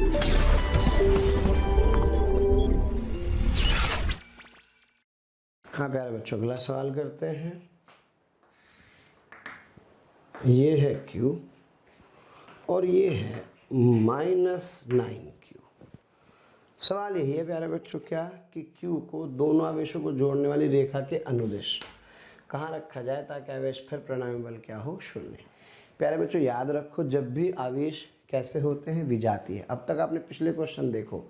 हाँ प्यारे बच्चों, अगला सवाल करते हैं। ये है Q और ये है -9Q। सवाल यही है प्यारे बच्चों क्या कि Q को दोनों आवेशों को जोड़ने वाली रेखा के अनुदिश कहाँ रखा जाए ताकि आवेश फिर परिणामी बल क्या हो, शून्य। प्यारे बच्चों याद रखो, जब भी आवेश कैसे होते हैं, विजातीय। अब तक आपने पिछले क्वेश्चन देखो,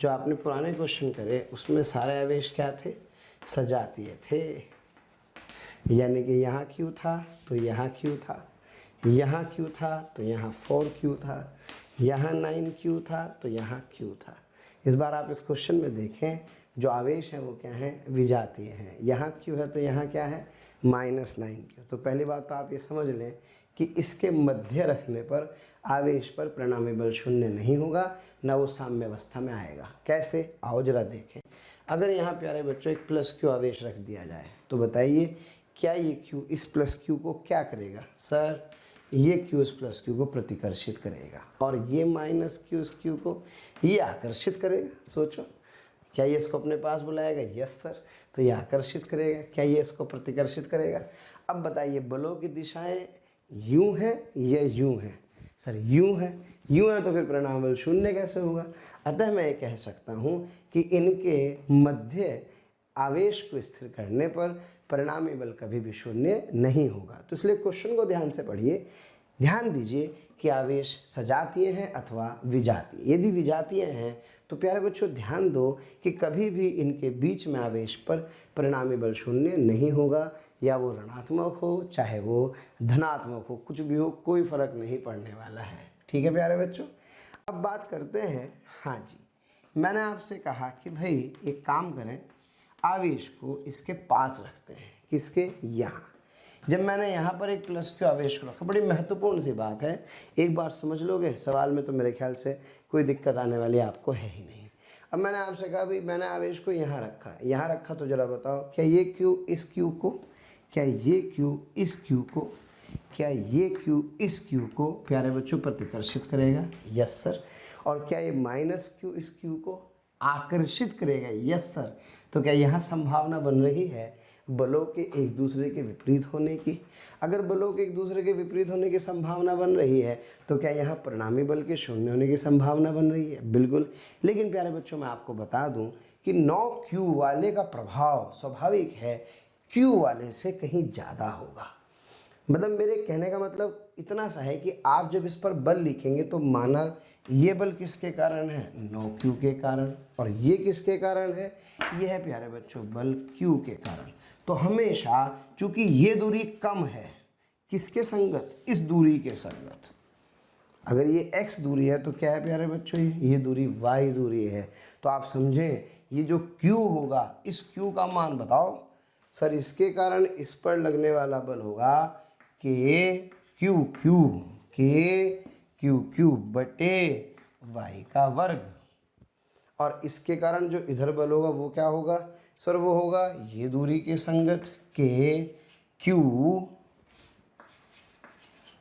जो आपने पुराने क्वेश्चन करे उसमें सारे आवेश क्या थे, सजातीय थे। यानी कि यहाँ Q था तो यहाँ Q था, यहाँ Q था तो यहाँ 4Q था, यहाँ 9Q था तो यहाँ Q था। इस बार आप इस क्वेश्चन में देखें, जो आवेश हैं वो क्या हैं, विजातीय हैं। यहाँ Q है तो यहाँ क्या है, -9Q। तो पहली बात तो आप ये समझ लें कि इसके मध्य रखने पर आवेश पर परिणामी बल शून्य नहीं होगा, ना वो साम्य अवस्था में आएगा। कैसे, आओ जरा देखें। अगर यहाँ प्यारे बच्चों एक +Q आवेश रख दिया जाए तो बताइए क्या ये Q इस +Q को क्या करेगा। सर ये Q इस +Q को प्रतिकर्षित करेगा और ये -Q इस Q को ये आकर्षित करेगा। सोचो, क्या ये इसको अपने पास बुलाएगा, यस सर। तो ये आकर्षित करेगा, क्या ये इसको प्रतिकर्षित करेगा। अब बताइए बलों की दिशाएं यूं हैं या यूं हैं। सर यूं है, यूं है तो फिर परिणामी बल शून्य कैसे होगा। अतः मैं ये कह सकता हूँ कि इनके मध्य आवेश को स्थिर करने पर परिणामी बल कभी भी शून्य नहीं होगा। तो इसलिए क्वेश्चन को ध्यान से पढ़िए, ध्यान दीजिए कि आवेश सजातीय हैं अथवा विजातीय। यदि विजातीय हैं तो प्यारे बच्चों ध्यान दो कि कभी भी इनके बीच में आवेश पर परिणामी बल शून्य नहीं होगा, या वो ऋणात्मक हो चाहे वो धनात्मक हो, कुछ भी हो, कोई फर्क नहीं पड़ने वाला है। ठीक है प्यारे बच्चों, अब बात करते हैं। हाँ जी, मैंने आपसे कहा कि भाई एक काम करें, आवेश को इसके पास रखते हैं। किसके, यहाँ। जब मैंने यहाँ पर एक +Q आवेश को रखा, बड़ी महत्वपूर्ण सी बात है, एक बार समझ लोगे सवाल में तो मेरे ख्याल से कोई दिक्कत आने वाली आपको है ही नहीं। अब मैंने आपसे कहा भाई मैंने आवेश को यहाँ रखा, तो ज़रा बताओ क्या ये Q इस Q को, क्या ये Q इस Q को, क्या ये Q इस Q को प्यारे बच्चों प्रतिकर्षित करेगा, यस सर। और क्या ये -Q इस Q को आकर्षित करेगा, यस सर। तो क्या यहाँ संभावना बन रही है बलों के एक दूसरे के विपरीत होने की। अगर बलों के एक दूसरे के विपरीत होने की संभावना बन रही है तो क्या यहाँ परिणामी बल के शून्य होने की संभावना बन रही है, बिल्कुल। लेकिन प्यारे बच्चों मैं आपको बता दूं कि 9Q वाले का प्रभाव स्वाभाविक है Q वाले से कहीं ज़्यादा होगा। मतलब मेरे कहने का मतलब इतना सा है कि आप जब इस पर बल लिखेंगे तो माना ये बल किसके कारण है, 9Q के कारण, और ये किसके कारण है, ये है प्यारे बच्चों बल Q के कारण। तो हमेशा चूंकि ये दूरी कम है, किसके संगत, इस दूरी के संगत। अगर ये x दूरी है तो क्या है प्यारे बच्चों, ये दूरी y दूरी है। तो आप समझें ये जो Q होगा, इस Q का मान बताओ सर, इसके कारण इस पर लगने वाला बल होगा KQ बटे y का वर्ग, और इसके कारण जो इधर बल होगा वो क्या होगा सर, वो होगा ये दूरी के संगत KQ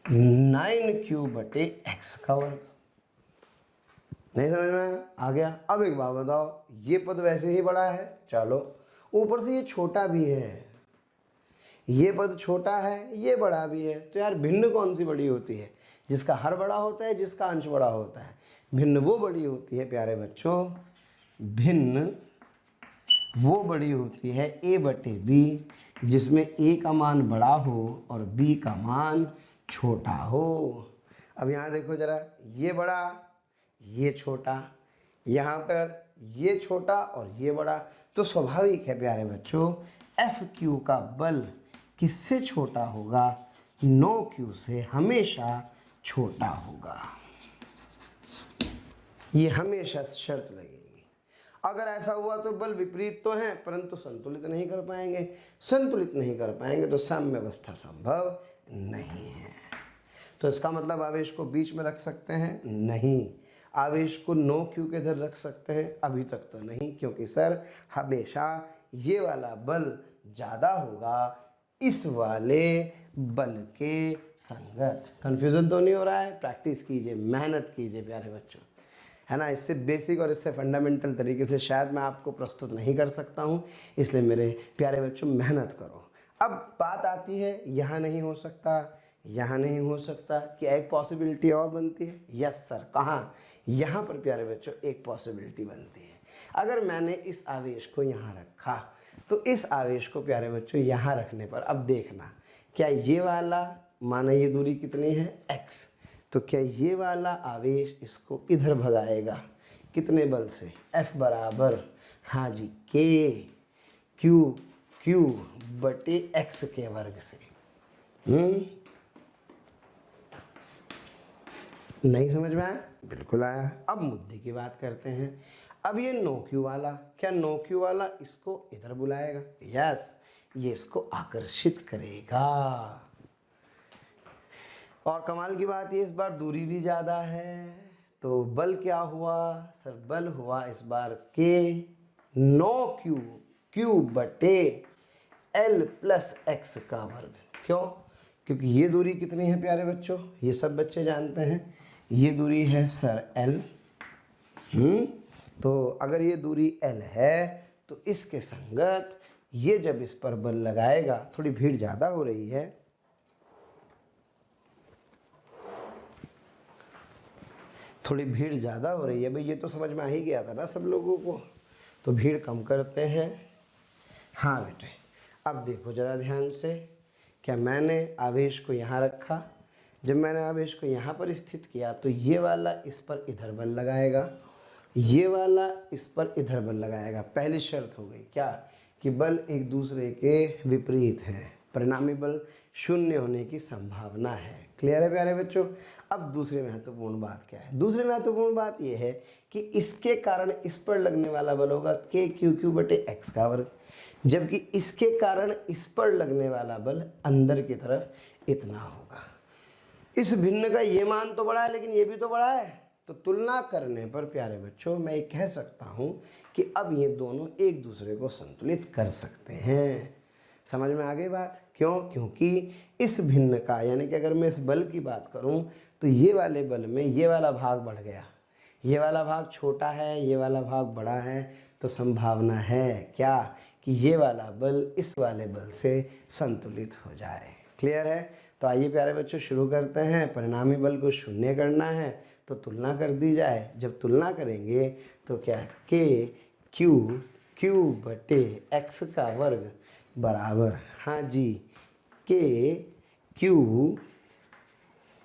9Q बटे x का वर्ग। नहीं समझ में आ गया। अब एक बात बताओ, ये पद वैसे ही बड़ा है, चलो ऊपर से ये छोटा भी है, ये पद छोटा है, ये बड़ा भी है, तो यार भिन्न कौन सी बड़ी होती है, जिसका हर बड़ा होता है, जिसका अंश बड़ा होता है। भिन्न वो बड़ी होती है प्यारे बच्चों, भिन्न वो बड़ी होती है A बटे B, जिसमें A का मान बड़ा हो और B का मान छोटा हो। अब यहाँ देखो जरा, ये बड़ा ये छोटा, यहाँ पर ये छोटा और ये बड़ा, तो स्वाभाविक है प्यारे बच्चों FQ का बल किससे छोटा होगा, 9Q से हमेशा छोटा होगा। ये हमेशा शर्त लगेगी। अगर ऐसा हुआ तो बल विपरीत तो हैं परंतु संतुलित नहीं कर पाएंगे, संतुलित नहीं कर पाएंगे तो साम्य अवस्था संभव नहीं है। तो इसका मतलब आवेश को बीच में रख सकते हैं, नहीं। आवेश को 9Q के इधर रख सकते हैं, अभी तक तो नहीं, क्योंकि सर हमेशा ये वाला बल ज़्यादा होगा इस वाले बल के संगत। कन्फ्यूज़न तो नहीं हो रहा है, प्रैक्टिस कीजिए, मेहनत कीजिए प्यारे बच्चों। है ना। इससे बेसिक और इससे फंडामेंटल तरीके से शायद मैं आपको प्रस्तुत नहीं कर सकता हूँ, इसलिए मेरे प्यारे बच्चों मेहनत करो। अब बात आती है यहाँ नहीं हो सकता, यहाँ नहीं हो सकता, क्या एक पॉसिबिलिटी और बनती है? यस सर, कहाँ? यहाँ पर प्यारे बच्चों एक पॉसिबिलिटी बनती है। अगर मैंने इस आवेश को यहाँ रखा तो इस आवेश को प्यारे बच्चों यहाँ रखने पर अब देखना, क्या ये वाला, माना ये दूरी कितनी है x, तो क्या ये वाला आवेश इसको इधर भगाएगा? कितने बल से? F बराबर, हाँ जी, Q बटे x के वर्ग से। नहीं समझ में आया? बिल्कुल आया। अब मुद्दे की बात करते हैं। अब ये नो क्यू वाला, क्या नो क्यू वाला इसको इधर बुलाएगा? यस, ये इसको आकर्षित करेगा। और कमाल की बात ये, इस बार दूरी भी ज़्यादा है, तो बल क्या हुआ सर? बल हुआ इस बार के नो क्यू बटे L प्लस एक्स का वर्ग। क्यों? क्योंकि ये दूरी कितनी है प्यारे बच्चों? ये सब बच्चे जानते हैं, ये दूरी है सर L। तो अगर ये दूरी L है तो इसके संगत ये जब इस पर बल लगाएगा, थोड़ी भीड़ ज़्यादा हो रही है, थोड़ी भीड़ ज़्यादा हो रही है भाई, ये तो समझ में आ ही गया था ना सब लोगों को, तो भीड़ कम करते हैं। हाँ बेटे, अब देखो ज़रा ध्यान से, क्या मैंने आवेश को यहाँ रखा, जब मैंने आवेश को यहाँ पर स्थित किया तो ये वाला इस पर इधर बल लगाएगा, ये वाला इस पर इधर बल लगाएगा। पहली शर्त हो गई क्या? कि बल एक दूसरे के विपरीत हैं, परिणामी बल शून्य होने की संभावना है। क्लियर है प्यारे बच्चों? अब दूसरी महत्वपूर्ण बात क्या है? दूसरी महत्वपूर्ण बात यह है कि इसके कारण इस पर लगने वाला बल होगा KQ बटे x का वर्ग, जबकि इसके कारण इस पर लगने वाला बल अंदर की तरफ इतना होगा। इस भिन्न का ये मान तो बड़ा है, लेकिन ये भी तो बड़ा है, तो तुलना करने पर प्यारे बच्चों मैं ये कह सकता हूँ कि अब ये दोनों एक दूसरे को संतुलित कर सकते हैं। समझ में आ गई बात? क्यों? क्योंकि इस भिन्न का, यानी कि अगर मैं इस बल की बात करूं तो ये वाले बल में ये वाला भाग बढ़ गया, ये वाला भाग छोटा है, ये वाला भाग बड़ा है, तो संभावना है क्या कि ये वाला बल इस वाले बल से संतुलित हो जाए। क्लियर है? तो आइए प्यारे बच्चों शुरू करते हैं। परिणामी बल को शून्य करना है तो तुलना कर दी जाए। जब तुलना करेंगे तो क्या, Q बटे x का वर्ग बराबर, हाँ जी, KQ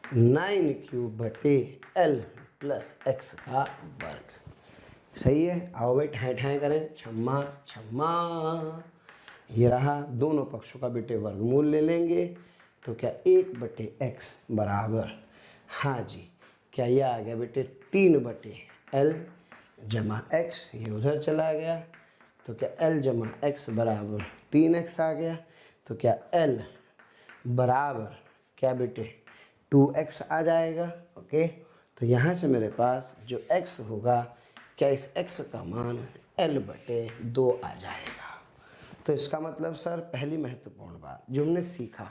9Q बटे L प्लस x का वर्ग। सही है? आओ भाई ठाए ठाए करें, छम्मा छम्मा। ये रहा, दोनों पक्षों का बेटे वर्गमूल ले लेंगे तो क्या 1 बटे x बराबर, हाँ जी, क्या ये आ गया बेटे 3 बटे L जमा x, ये उधर चला गया तो क्या L जमा x बराबर 3x आ गया, तो क्या L बराबर क्या बेटे 2x आ जाएगा। ओके, तो यहाँ से मेरे पास जो x होगा, क्या इस x का मान L बटे 2 आ जाएगा। तो इसका मतलब सर, पहली महत्वपूर्ण बात जो हमने सीखा,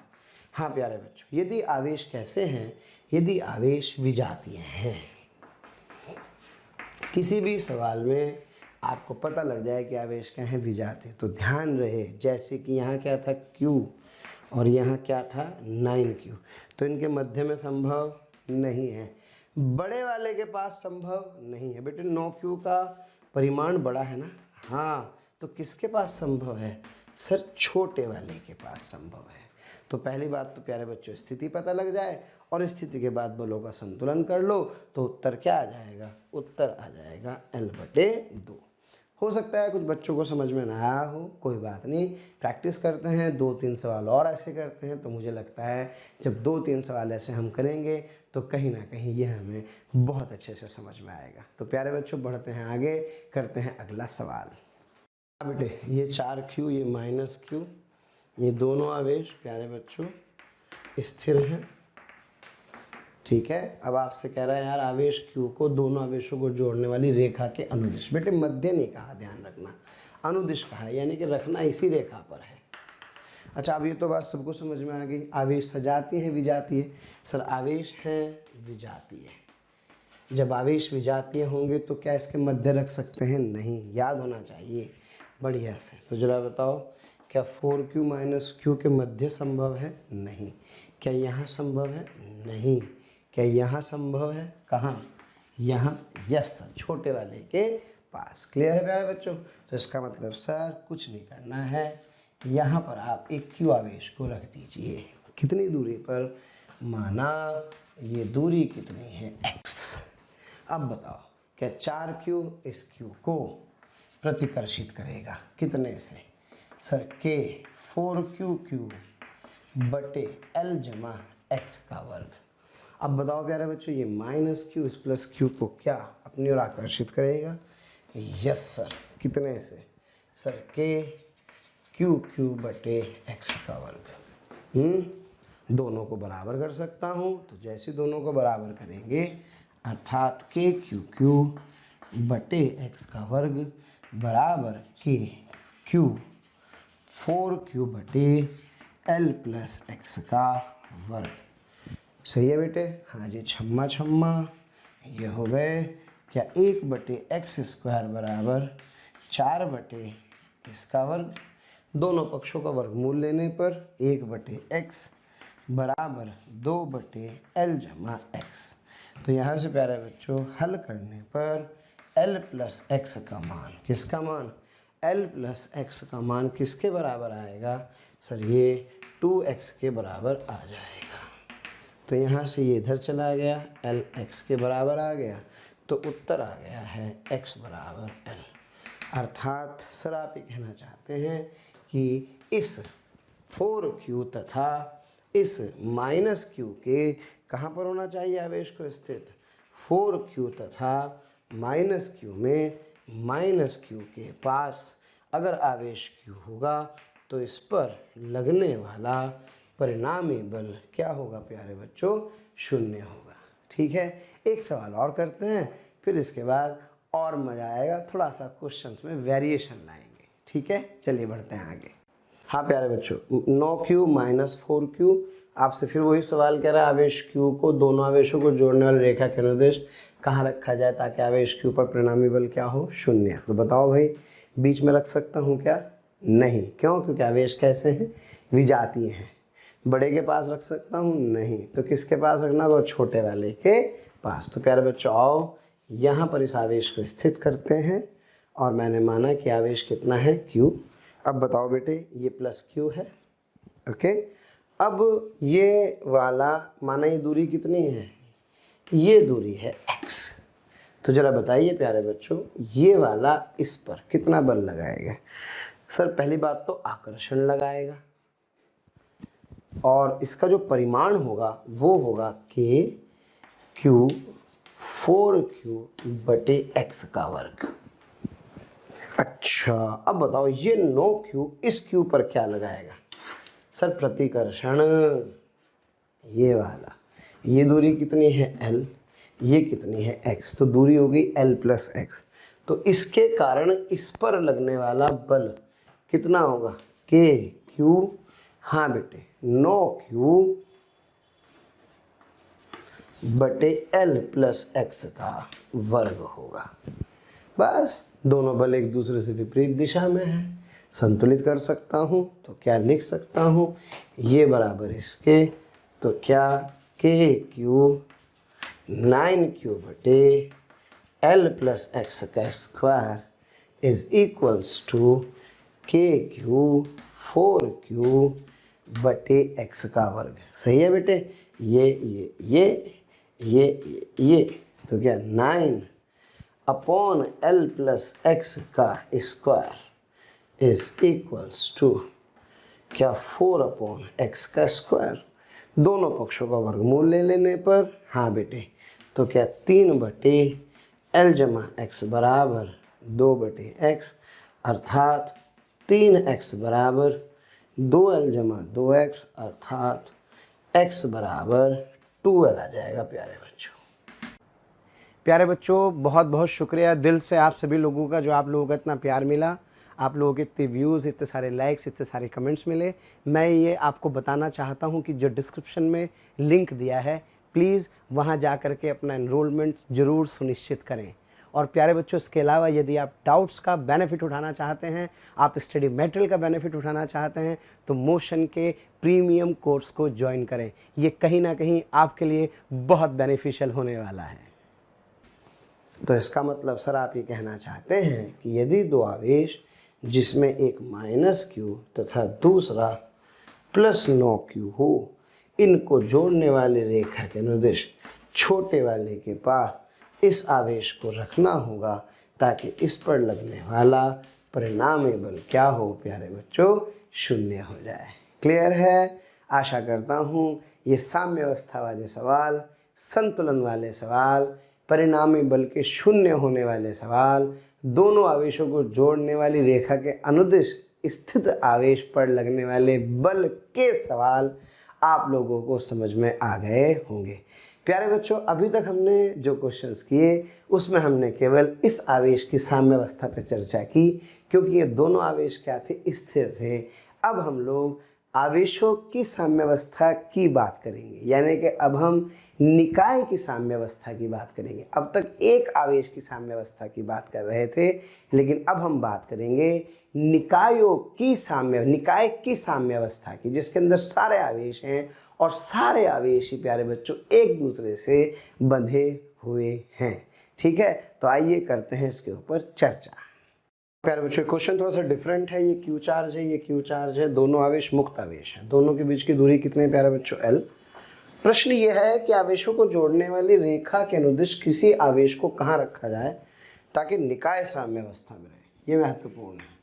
हाँ प्यारे बच्चों, यदि आवेश कैसे हैं, यदि आवेश विजातीय हैं, किसी भी सवाल में आपको पता लग जाए कि आवेश क्या है, विजातीय, तो ध्यान रहे, जैसे कि यहाँ क्या था Q और यहाँ क्या था 9Q, तो इनके मध्य में संभव नहीं है, बड़े वाले के पास संभव नहीं है। बेटे 9Q का परिमाण बड़ा है ना, हाँ, तो किसके पास संभव है सर? छोटे वाले के पास संभव है। तो पहली बात तो प्यारे बच्चों स्थिति पता लग जाए, और स्थिति के बाद बलों का संतुलन कर लो तो उत्तर क्या आ जाएगा? उत्तर आ जाएगा L बटे 2। हो सकता है कुछ बच्चों को समझ में ना आया हो, कोई बात नहीं, प्रैक्टिस करते हैं, 2-3 सवाल और ऐसे करते हैं, तो मुझे लगता है जब 2-3 सवाल ऐसे हम करेंगे तो कहीं ना कहीं ये हमें बहुत अच्छे से समझ में आएगा। तो प्यारे बच्चों बढ़ते हैं आगे, करते हैं अगला सवाल। बेटे ये 4Q, ये -Q, ये दोनों आवेश प्यारे बच्चों स्थिर हैं, ठीक है। अब आपसे कह रहा है यार आवेश Q को दोनों आवेशों को जोड़ने वाली रेखा के अनुदिश, बेटे मध्य नहीं कहा, ध्यान रखना, अनुदिश कहा है, यानी कि रखना इसी रेखा पर है। अच्छा, अब ये तो बात सबको समझ में आ गई। आवेश सजातीय है विजातीय? सर आवेश हैं विजातीय, जब आवेश विजातीय होंगे तो क्या इसके मध्य रख सकते हैं? नहीं, याद होना चाहिए बढ़िया से। तो जरा बताओ, क्या 4q माइनस क्यू के मध्य संभव है? नहीं। क्या यहाँ संभव है? नहीं। क्या यहाँ संभव है? कहाँ? यहाँ। यस सर, छोटे वाले के पास। क्लियर है प्यारे बच्चों? तो इसका मतलब सर कुछ नहीं करना है, यहाँ पर आप एक क्यू आवेश को रख दीजिए। कितनी दूरी पर? माना ये दूरी कितनी है? x। अब बताओ, क्या 4q इस q को प्रतिकर्षित करेगा? कितने से? सर k 4q³ बटे l जमा x का वर्ग। अब बताओ प्यारे बच्चों, ये माइनस क्यू इस प्लस क्यू को क्या अपनी ओर आकर्षित करेगा? Yes sir. कितने से? सर k q³ बटे x का वर्ग। दोनों को बराबर कर सकता हूँ, तो जैसे दोनों को बराबर करेंगे अर्थात k q³ बटे x का वर्ग बराबर k q 4q बटे l प्लस x का वर्ग। सही है बेटे? हाँ जी, छम्मा छम्मा ये हो गए। क्या 1 बटे एक्स स्क्वायर बराबर 4 बटे इसका वर्ग। दोनों पक्षों का वर्गमूल लेने पर 1 बटे एक्स बराबर 2 बटे एल जमा एक्स। तो यहाँ से प्यारे बच्चों हल करने पर एल प्लस एक्स का मान, किसका मान? एल प्लस एक्स का मान किसके बराबर आएगा? सर ये 2x के बराबर आ जाएगा। तो यहाँ से ये इधर चला गया, एल एक्स के बराबर आ गया, तो उत्तर आ गया है x बराबर l। अर्थात सर आप ये कहना चाहते हैं कि इस 4q तथा इस माइनस q के कहाँ पर होना चाहिए आवेश को स्थित? 4q तथा माइनस q में माइनस q के पास अगर आवेश q होगा तो इस पर लगने वाला परिणामी बल क्या होगा प्यारे बच्चों? 0 होगा। ठीक है, एक सवाल और करते हैं, फिर इसके बाद और मज़ा आएगा, थोड़ा सा क्वेश्चंस में वेरिएशन लाएंगे। ठीक है, चलिए बढ़ते हैं आगे। हाँ प्यारे बच्चों, 9q माइनस 4q, आपसे फिर वही सवाल कह रहा है, आवेश q को दोनों आवेशों को जोड़ने वाली रेखा के अनुदेश कहाँ रखा जाए ताकि आवेश q पर परिणामी बल क्या हो? 0। तो बताओ भाई, बीच में रख सकता हूँ क्या? नहीं। क्यों? क्योंकि आवेश कैसे हैं? विजातीय हैं। बड़े के पास रख सकता हूँ? नहीं। तो किसके पास रखना होगा? छोटे वाले के पास। तो प्यारे बच्चों आओ यहाँ पर इस आवेश को स्थित करते हैं और मैंने माना कि आवेश कितना है? q। अब बताओ बेटे, ये प्लस q है। ओके, अब ये वाला माना ये दूरी कितनी है? ये दूरी है x। तो ज़रा बताइए प्यारे बच्चों, ये वाला इस पर कितना बल लगाएगा? सर पहली बात तो आकर्षण लगाएगा और इसका जो परिमाण होगा वो होगा k q 4q बटे x का वर्ग। अच्छा, अब बताओ ये 9q इस q पर क्या लगाएगा? सर प्रतिकर्षण। ये वाला, ये दूरी कितनी है? l, ये कितनी है? x। तो दूरी हो गई l प्लस x। तो इसके कारण इस पर लगने वाला बल कितना होगा? k q, हाँ बेटे 9q बटे l प्लस x का वर्ग होगा। बस दोनों बल एक दूसरे से विपरीत दिशा में है, संतुलित कर सकता हूँ। तो क्या लिख सकता हूँ? ये बराबर इसके, तो क्या k q 9q बटे l प्लस x का square is equals to k q 4q बटे x का वर्ग। सही है बेटे? ये तो क्या 9 अपॉन l प्लस x का स्क्वायर इज इक्वल्स टू क्या 4 अपॉन x का स्क्वायर। दोनों पक्षों का वर्गमूल ले लेने पर, हाँ बेटे, तो क्या 3 बटे l जमा x बराबर 2 बटे x, अर्थात 3x बराबर 2l जमा 2x, अर्थात x बराबर 2l आ जाएगा। प्यारे बच्चों बहुत बहुत शुक्रिया दिल से आप सभी लोगों का, जो आप लोगों का इतना प्यार मिला, आप लोगों के इतने व्यूज़, इतने सारे लाइक्स, इतने सारे कमेंट्स मिले। मैं ये आपको बताना चाहता हूँ कि जो डिस्क्रिप्शन में लिंक दिया है प्लीज़ वहाँ जा कर के अपना एनरोलमेंट ज़रूर सुनिश्चित करें। और प्यारे बच्चों, इसके अलावा यदि आप डाउट्स का बेनिफिट उठाना चाहते हैं, आप स्टडी मटेरियल का बेनिफिट उठाना चाहते हैं, तो मोशन के प्रीमियम कोर्स को ज्वाइन करें। ये कहीं ना कहीं आपके लिए बहुत बेनिफिशियल होने वाला है। तो इसका मतलब सर आप ये कहना चाहते हैं कि यदि दो आवेश जिसमें एक -q तथा दूसरा +9q हो, इनको जोड़ने वाली रेखा के अनुदिश छोटे वाले के पास इस आवेश को रखना होगा ताकि इस पर लगने वाला परिणामी बल क्या हो प्यारे बच्चों, शून्य हो जाए। क्लियर है? आशा करता हूँ ये साम्यावस्था वाले सवाल, संतुलन वाले सवाल, परिणामी बल के शून्य होने वाले सवाल, दोनों आवेशों को जोड़ने वाली रेखा के अनुदिश स्थित आवेश पर लगने वाले बल के सवाल आप लोगों को समझ में आ गए होंगे। प्यारे बच्चों, अभी तक हमने जो क्वेश्चंस किए उसमें हमने केवल इस आवेश की साम्यावस्था पर चर्चा की, क्योंकि ये दोनों आवेश क्या थे, स्थिर थे। अब हम लोग आवेशों की साम्यावस्था की बात करेंगे, यानी कि अब हम निकाय की साम्यावस्था की बात करेंगे। अब तक एक आवेश की साम्यावस्था की बात कर रहे थे, लेकिन अब हम बात करेंगे निकाय की साम्यावस्था की, जिसके अंदर सारे आवेश हैं और सारे आवेश ही प्यारे बच्चों एक दूसरे से बंधे हुए हैं। ठीक है, तो आइए करते हैं इसके ऊपर चर्चा। प्यारे बच्चों, क्वेश्चन थोड़ा सा डिफरेंट है। ये क्यू चार्ज है, ये क्यू चार्ज है, दोनों आवेश मुक्त आवेश हैं। दोनों के बीच की दूरी कितनी है प्यारे बच्चों, L। प्रश्न ये है कि आवेशों को जोड़ने वाली रेखा के अनुदिश किसी आवेश को कहाँ रखा जाए ताकि निकाय साम्यावस्था में रहे। ये महत्वपूर्ण है।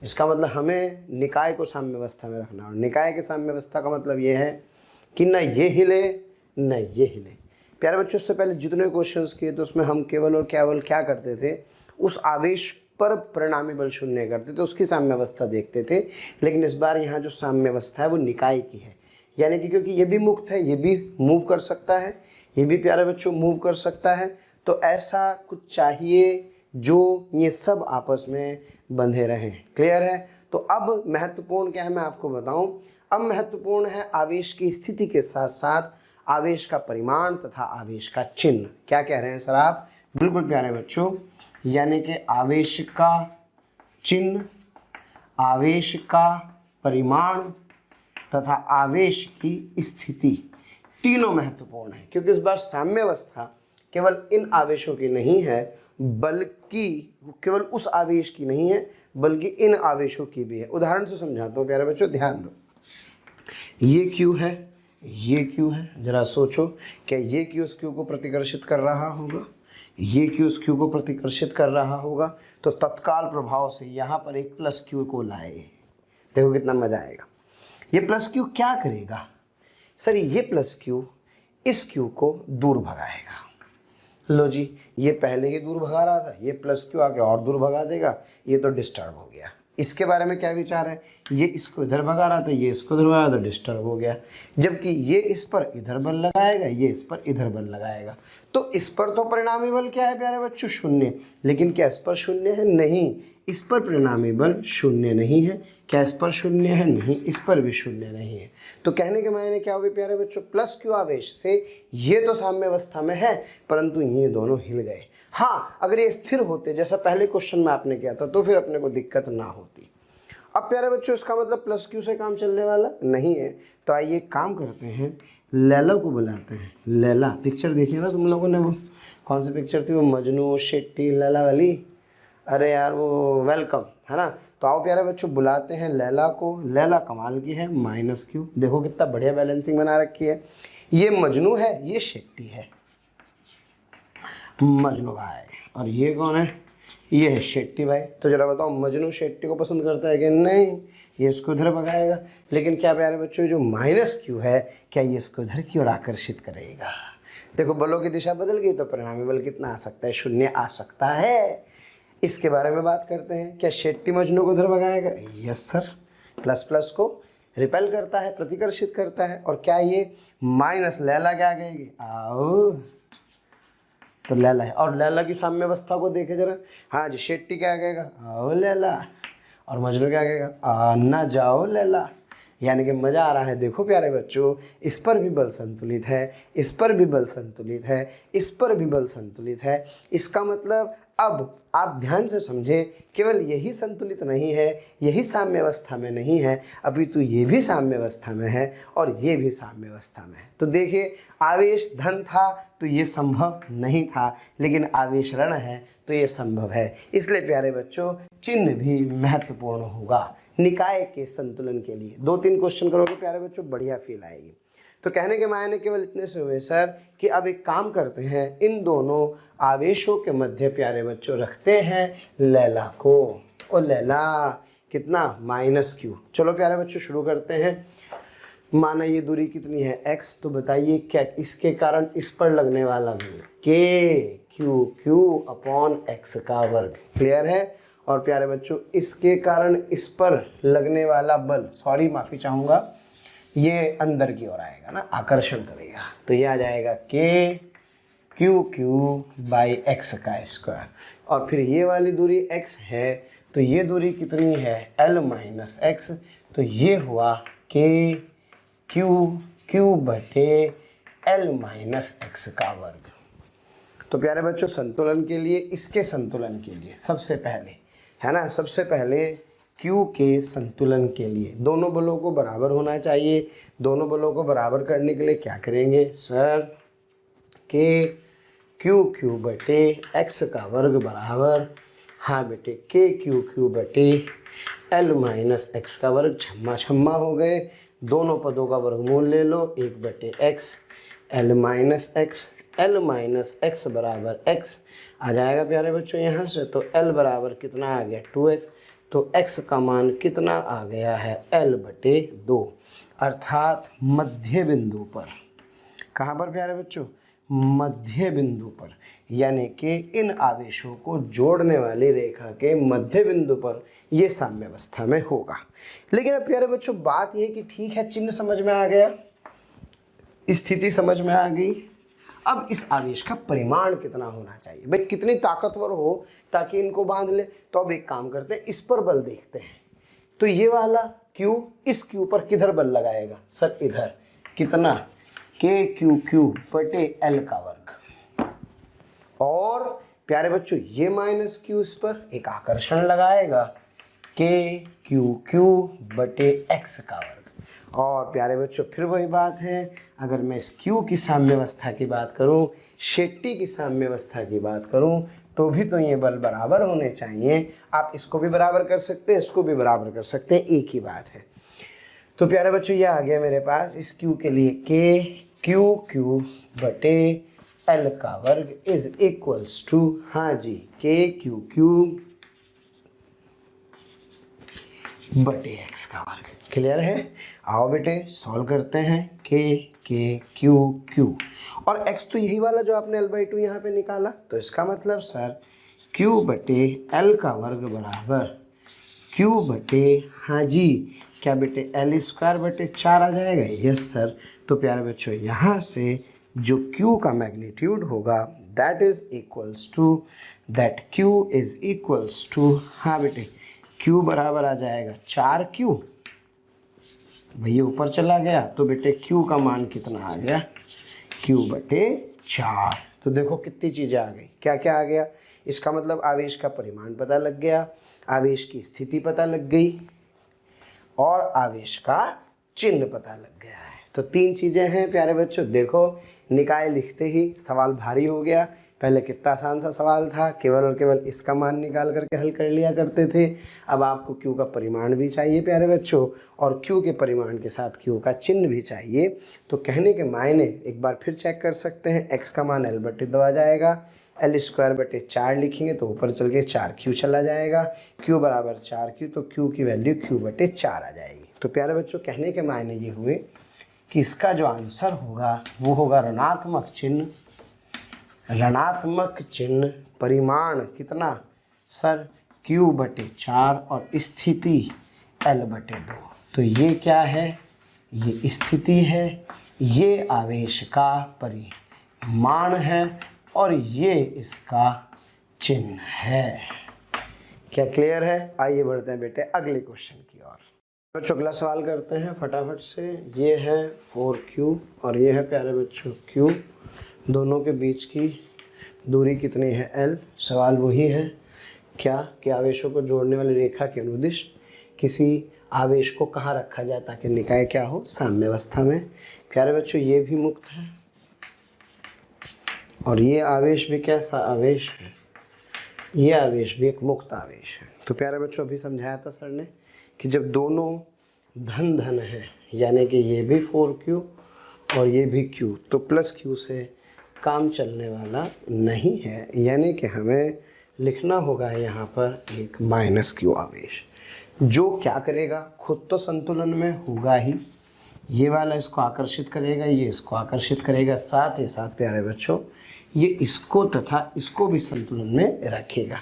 इसका मतलब हमें निकाय को साम्यावस्था में रखना, और निकाय के साम्यावस्था का मतलब ये है कि न ये हिले न ये हिले। प्यारे बच्चों, उससे पहले जितने क्वेश्चंस किए तो उसमें हम केवल और केवल क्या करते थे, उस आवेश पर परिणामी बल शून्य करते थे, उसकी साम्यावस्था देखते थे। लेकिन इस बार यहाँ जो साम्यावस्था है वो निकाय की है, यानी कि क्योंकि ये भी मुक्त है, ये भी मूव कर सकता है, ये भी प्यारे बच्चों मूव कर सकता है, तो ऐसा कुछ चाहिए जो ये सब आपस में बंधे रहें। क्लियर है? तो अब महत्वपूर्ण क्या है मैं आपको बताऊं। अब महत्वपूर्ण है आवेश की स्थिति के साथ साथ आवेश का परिमाण तथा आवेश का चिन्ह। क्या कह रहे हैं सर आप? बिल्कुल प्यारे बच्चों, यानी कि आवेश का चिन्ह, आवेश का परिमाण तथा आवेश की स्थिति, तीनों महत्वपूर्ण है। क्योंकि इस बार साम्यावस्था केवल इन आवेशों की नहीं है, बल्कि केवल उस आवेश की नहीं है, बल्कि इन आवेशों की भी है। उदाहरण से समझाता हूँ प्यारे बच्चों, ध्यान दो। ये क्यू है, ये क्यू है। जरा सोचो, क्या ये क्यू उस क्यू को प्रतिकर्षित कर रहा होगा? ये क्यू उस क्यू को प्रतिकर्षित कर रहा होगा, तो तत्काल प्रभाव से यहाँ पर एक प्लस क्यू को लाए। देखो कितना मजा आएगा। ये प्लस क्यू क्या करेगा सर? ये प्लस क्यू इस क्यू को दूर भगाएगा। लो जी, ये पहले ही दूर भगा रहा था, ये प्लस क्यू आके और दूर भगा देगा, ये तो डिस्टर्ब हो गया। इसके बारे में क्या विचार है? ये इसको इधर भगा रहा था, ये इसको इधर भगा, तो डिस्टर्ब हो गया। जबकि ये इस पर इधर बल लगाएगा, ये इस पर इधर बल लगाएगा, तो इस पर तो परिणामी बल क्या है प्यारे बच्चों? शून्य। लेकिन क्या इस पर शून्य है? नहीं, इस पर परिणामी बल शून्य नहीं है। क्या इस पर शून्य है? नहीं, इस पर भी शून्य नहीं है। तो कहने के मायने क्या हुए प्यारे बच्चों? प्लस क्यू आवेश से ये तो साम्यावस्था में है, परंतु ये दोनों हिल गए। हाँ, अगर ये स्थिर होते जैसा पहले क्वेश्चन में आपने किया था, तो फिर अपने को दिक्कत ना होती। अब प्यारे बच्चों, इसका मतलब प्लस क्यू से काम चलने वाला नहीं है। तो आइए काम करते हैं, लैला को बुलाते हैं। लैला, पिक्चर देखिए ना तुम लोगों ने, वो कौन सी पिक्चर थी, वो मजनू शेट्टी लैला वाली? अरे यार वो वेलकम, है ना? तो आओ प्यारे बच्चों, बुलाते हैं लैला को। लैला कमाल की है, -q। देखो कितना बढ़िया बैलेंसिंग बना रखी है। ये मजनू है, ये शेट्टी है, मजनू भाई। और ये कौन है? ये है शेट्टी भाई। तो जरा बताओ, मजनू शेट्टी को पसंद करता है कि नहीं? ये इसको इधर भगाएगा। लेकिन क्या प्यारे बच्चों, जो -q है, क्या ये इसको इधर की ओर आकर्षित करेगा? देखो, बलों की दिशा बदल गई, तो परिणामी बल कितना आ सकता है? शून्य आ सकता है। इसके बारे में बात करते हैं। क्या शेट्टी मजनू को इधर भगाएगा? Yes sir. प्लस प्लस को रिपेल करता है, प्रतिकर्षित करता है। और क्या ये माइनस लैला क्या कहेगी? आओ, तो लैला है। और लैला की साम्यावस्था को देखे जरा। हाँ जी, शेट्टी क्या कहेगा? आओ लैला। और मजनू क्या कहेगा? ना जाओ लैला। यानी कि मज़ा आ रहा है। देखो प्यारे बच्चों, इस पर भी बल संतुलित है, इस पर भी बल संतुलित है, इस पर भी बल संतुलित है। इसका मतलब अब आप ध्यान से समझें, केवल यही संतुलित नहीं है, यही साम्य अवस्था में नहीं है, अभी तो ये भी साम्य अवस्था में है और ये भी साम्य अवस्था में है। तो देखिए, आवेश धन था तो ये संभव नहीं था, लेकिन आवेश ऋण है तो ये संभव है। इसलिए प्यारे बच्चों, चिन्ह भी महत्वपूर्ण होगा निकाय के संतुलन के लिए। 2-3 क्वेश्चन करोगे प्यारे बच्चों, बढ़िया फील आएगी। तो कहने के मायने केवल इतने से हुए सर कि अब एक काम करते हैं, इन दोनों आवेशों के मध्य प्यारे बच्चों रखते हैं लैला को। और लैला कितना, -q। चलो प्यारे बच्चों शुरू करते हैं। माना ये दूरी कितनी है, x, तो बताइए क्या इसके कारण इस पर लगने वाला बल KQ/x का वर्ग। क्लियर है। और प्यारे बच्चों, इसके कारण इस पर लगने वाला बल, सॉरी माफ़ी चाहूँगा, ये अंदर की ओर आएगा ना, आकर्षण करेगा, तो ये आ जाएगा KQQ/x का स्क्वायर। और फिर ये वाली दूरी x है, तो ये दूरी कितनी है, L-x, तो ये हुआ KQQ/L-x का वर्ग। तो प्यारे बच्चों, संतुलन के लिए, इसके संतुलन के लिए सबसे पहले, है ना, सबसे पहले Q के संतुलन के लिए दोनों बलों को बराबर होना चाहिए। दोनों बलों को बराबर करने के लिए क्या करेंगे सर, KQQ/x का वर्ग बराबर, हाँ बेटे, KQQ/L-x का वर्ग। छम्मा छम्मा हो गए, दोनों पदों का वर्गमूल ले लो, 1/x L-x बराबर x आ जाएगा प्यारे बच्चों यहाँ से। तो L बराबर कितना आ गया, 2x, तो x का मान कितना आ गया है, L/2। अर्थात मध्य बिंदु पर, कहाँ पर प्यारे बच्चों, मध्य बिंदु पर, यानी कि इन आवेशों को जोड़ने वाली रेखा के मध्य बिंदु पर ये साम्य अवस्था में होगा। लेकिन अब प्यारे बच्चों बात ये कि ठीक है, चिन्ह समझ में आ गया, स्थिति समझ में आ गई, अब इस आवेश का परिमाण कितना होना चाहिए, भाई कितनी ताकतवर हो ताकि इनको बांध ले। तो अब एक काम करते हैं, इस पर बल देखते हैं। तो ये वाला Q, इस Q पर किधर बल लगाएगा सर, इधर, कितना, KQQ/L का वर्ग। और प्यारे बच्चों ये -q इस पर एक आकर्षण लगाएगा, KQQ/x का वर्ग। और प्यारे बच्चों फिर वही बात है, अगर मैं इस Q की साम्य अवस्था की बात करूं, शेट्टी की साम्य अवस्था की बात करूं, तो भी तो ये बल बराबर होने चाहिए। आप इसको भी बराबर कर सकते हैं, इसको भी बराबर कर सकते हैं, एक ही बात है। तो प्यारे बच्चों ये आ गया मेरे पास इस Q के लिए, KQQ/L का वर्ग इज इक्वल्स टू, हाँ जी, KQQ/x का वर्ग। क्लियर है। आओ बेटे सॉल्व करते हैं, KQQ और x तो यही वाला जो आपने L/2 यहाँ पे निकाला, तो इसका मतलब सर Q/L का वर्ग बराबर Q/, हाँ जी, क्या बेटे, L²/4 आ जाएगा। Yes sir. तो प्यारे बच्चों यहाँ से जो Q का मैग्नीट्यूड होगा that is equals to, Q is equals to, हाँ बेटे, Q बराबर आ जाएगा 4Q, भैया ऊपर चला गया, तो बेटे Q का मान कितना आ गया, Q/4। तो देखो कितनी चीज़ें आ गई, क्या क्या आ गया, इसका मतलब आवेश का परिमाण पता लग गया, आवेश की स्थिति पता लग गई और आवेश का चिन्ह पता लग गया है। तो 3 चीज़ें हैं प्यारे बच्चों। देखो निकाय लिखते ही सवाल भारी हो गया, पहले कितना आसान सा सवाल था, केवल और केवल इसका मान निकाल करके हल कर लिया करते थे। अब आपको Q का परिमाण भी चाहिए प्यारे बच्चों, और Q के परिमाण के साथ Q का चिन्ह भी चाहिए। तो कहने के मायने एक बार फिर चेक कर सकते हैं, x का मान L/2 आ जाएगा, L²/4 लिखेंगे तो ऊपर चल के 4Q चला जाएगा, Q बराबर 4Q, तो Q की वैल्यू Q/4 आ जाएगी। तो प्यारे बच्चों कहने के मायने ये हुए कि इसका जो आंसर होगा वो होगा ऋणात्मक चिन्ह, ऋणात्मक चिन्ह, परिमाण कितना सर Q/4 और स्थिति L/2। तो ये क्या है, ये स्थिति है, ये आवेश का परिमाण है और ये इसका चिन्ह है। क्या क्लियर है। आइए बढ़ते हैं बेटे अगले क्वेश्चन की ओर। बच्चों अगला सवाल करते हैं फटाफट से। ये है 4q और ये है प्यारे बच्चों q, दोनों के बीच की दूरी कितनी है l। सवाल वही है क्या कि आवेशों को जोड़ने वाली रेखा के अनुदिश किसी आवेश को कहाँ रखा जाए ताकि निकाय क्या हो, साम्यावस्था में। प्यारे बच्चों ये भी मुक्त है और ये आवेश भी कैसा आवेश है, ये आवेश भी एक मुक्त आवेश है। तो प्यारे बच्चों अभी समझाया था सर ने कि जब दोनों धन धन है, यानी कि ये भी 4q और ये भी q, तो प्लस q से काम चलने वाला नहीं है, यानी कि हमें लिखना होगा यहाँ पर एक -q आवेश, जो क्या करेगा, खुद तो संतुलन में होगा ही, ये वाला इसको आकर्षित करेगा, ये इसको आकर्षित करेगा, साथ ही साथ प्यारे बच्चों ये इसको तथा इसको भी संतुलन में रखेगा।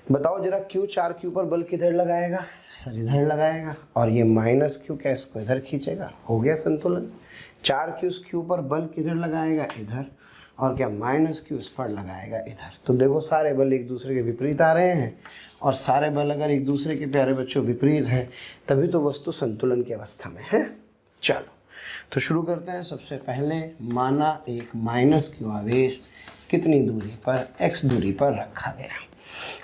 बताओ जरा q 4q पर बल किधर लगाएगा, सर इधर लगाएगा, और ये -q क्या इसको इधर खींचेगा, हो गया संतुलन। 4q q पर बल किधर लगाएगा, इधर, और क्या -q इस पर लगाएगा इधर। तो देखो सारे बल एक दूसरे के विपरीत आ रहे हैं, और सारे बल अगर एक दूसरे के प्यारे बच्चों विपरीत हैं तभी तो वस्तु संतुलन की अवस्था में है। चलो तो शुरू करते हैं। सबसे पहले माना एक -q आवेश कितनी दूरी पर, x दूरी पर रखा गया।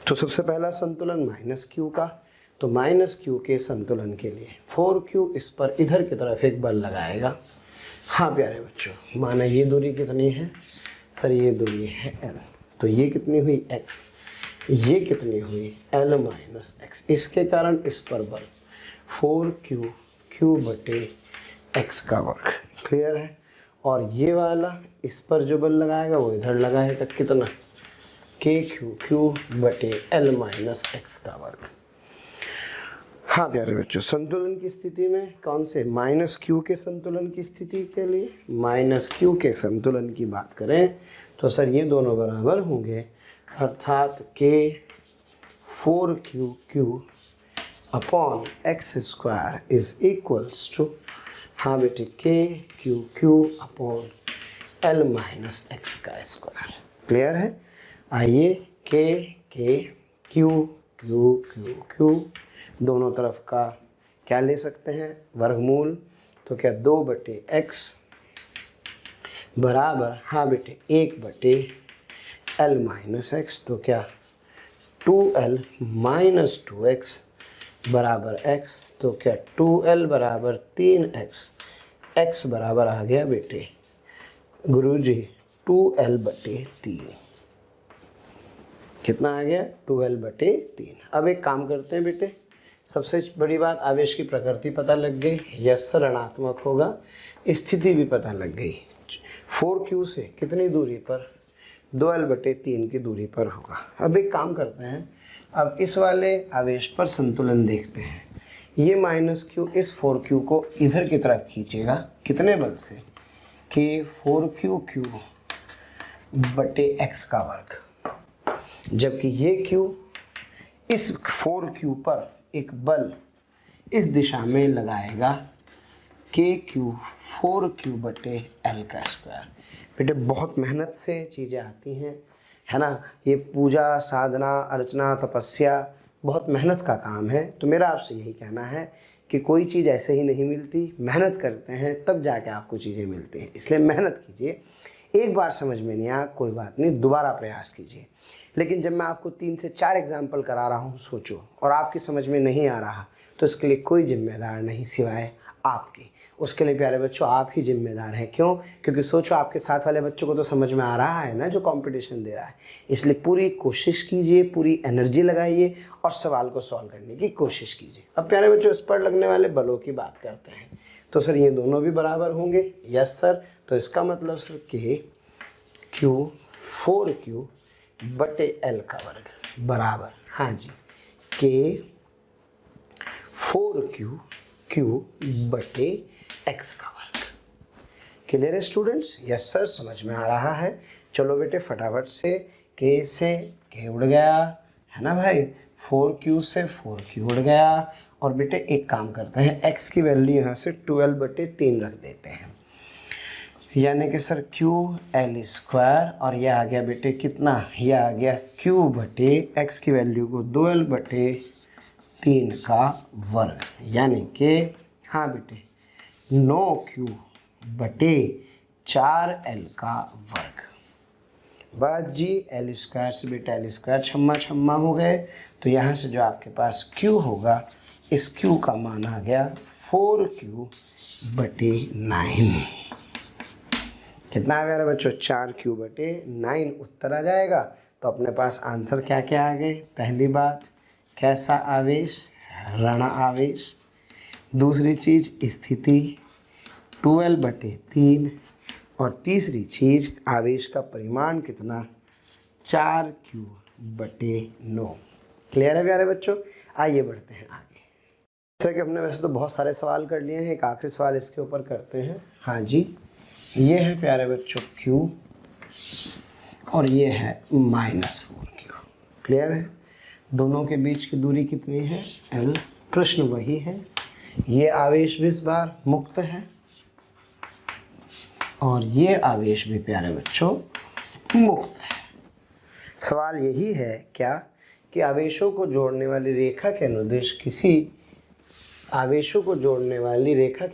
तो सबसे पहला संतुलन -q का, तो -q के संतुलन के लिए 4q इस पर इधर की तरफ एक बल लगाएगा। हाँ प्यारे बच्चों माना ये दूरी कितनी है, सर ये दूरी है l, तो ये कितनी हुई x, ये कितनी हुई l - x, इसके कारण इस पर बल 4q q बटे x का वर्ग। क्लियर है। और ये वाला इस पर जो बल लगाएगा वो इधर लगाएगा, कितना kq q बटे l - x का वर्ग। हाँ प्यारे बच्चों संतुलन की स्थिति में कौन से, -q के संतुलन की स्थिति के लिए, -q के संतुलन की बात करें तो सर ये दोनों बराबर होंगे, अर्थात k 4q q upon x square is equals to, हाँ बेटे k q q upon l - x का स्क्वायर। क्लियर है। आइए k q q q q दोनों तरफ का क्या ले सकते हैं, वर्गमूल, तो क्या 2 बटे x बराबर, हाँ बेटे 1 बटे l - x, तो क्या 2l - 2x बराबर x, तो क्या 2l बराबर 3x, x बराबर आ गया बेटे गुरुजी 2l बटे 3। कितना आ गया 2l बटे 3। अब एक काम करते हैं बेटे, सबसे बड़ी बात आवेश की प्रकृति पता लग गई, यस सर ऋणात्मक होगा, स्थिति भी पता लग गई। 4q से कितनी दूरी पर, 2l बटे 3 की दूरी पर होगा। अब एक काम करते हैं, अब इस वाले आवेश पर संतुलन देखते हैं। ये -q इस 4q को इधर की तरफ खींचेगा, कितने बल से, कि 4q q बटे x का वर्ग, जबकि ये q इस 4q पर एक बल इस दिशा में लगाएगा, kq 4q बटे l का स्क्वायर। बेटे बहुत मेहनत से चीज़ें आती हैं, है ना, ये पूजा साधना अर्चना तपस्या बहुत मेहनत का काम है। तो मेरा आपसे यही कहना है कि कोई चीज़ ऐसे ही नहीं मिलती, मेहनत करते हैं तब जाके आपको चीज़ें मिलती हैं, इसलिए मेहनत कीजिए। एक बार समझ में नहीं आया कोई बात नहीं, दोबारा प्रयास कीजिए। लेकिन जब मैं आपको 3 से 4 एग्जाम्पल करा रहा हूँ सोचो, और आपकी समझ में नहीं आ रहा तो इसके लिए कोई जिम्मेदार नहीं सिवाय आपकी। उसके लिए प्यारे बच्चों आप ही जिम्मेदार हैं। क्यों? क्योंकि सोचो आपके साथ वाले बच्चों को तो समझ में आ रहा है ना जो कंपटीशन दे रहा है, इसलिए पूरी कोशिश कीजिए, पूरी एनर्जी लगाइए और सवाल को सॉल्व करने की कोशिश कीजिए। अब प्यारे बच्चों इस पर लगने वाले बलों की बात करते हैं, तो सर ये दोनों भी बराबर होंगे, यस सर। तो इसका मतलब सर k q 4q बटे l का वर्ग बराबर, हाँ जी k 4q q बटे x का वर्ग। क्लियर है स्टूडेंट्स? यस सर समझ में आ रहा है। चलो बेटे फटाफट से k से k उड़ गया, है ना भाई, 4q से 4q उड़ गया, और बेटे एक काम करते हैं x की वैल्यू यहाँ से 12 बटे 3 रख देते हैं, यानी कि सर QL स्क्वायर, और यह आ गया बेटे कितना, यह आ गया Q बटे x की वैल्यू को 2L बटे 3 का वर्ग, यानी कि हाँ बेटे 9q बटे 4l का वर्ग। बात जी एल स्क्वायर से बेटा एल स्क्वायर छम्मा छम्मा हो गए, तो यहाँ से जो आपके पास q होगा, इस q का मान आ गया 4q बटे 9। कितना आ गया बच्चों? 4q बटे 9 उत्तर आ जाएगा। तो अपने पास आंसर क्या क्या आ गए? पहली बात कैसा आवेश? ऋण आवेश। दूसरी चीज़ स्थिति 12 बटे 3, और तीसरी चीज़ आवेश का परिमाण कितना? 4q बटे 9। क्लियर है प्यारे बच्चों? आइए बढ़ते हैं आगे। जैसे कि हमने वैसे तो बहुत सारे सवाल कर लिए हैं, एक आखिरी सवाल इसके ऊपर करते हैं। हाँ जी, ये है प्यारे बच्चों q और ये है -4q। क्लियर है? दोनों के बीच की दूरी कितनी है? l। प्रश्न वही है, ये आवेश भी इस बार मुक्त है और ये आवेश भी प्यारे बच्चों मुक्त है। सवाल यही है क्या कि आवेशों को जोड़ने वाली रेखा के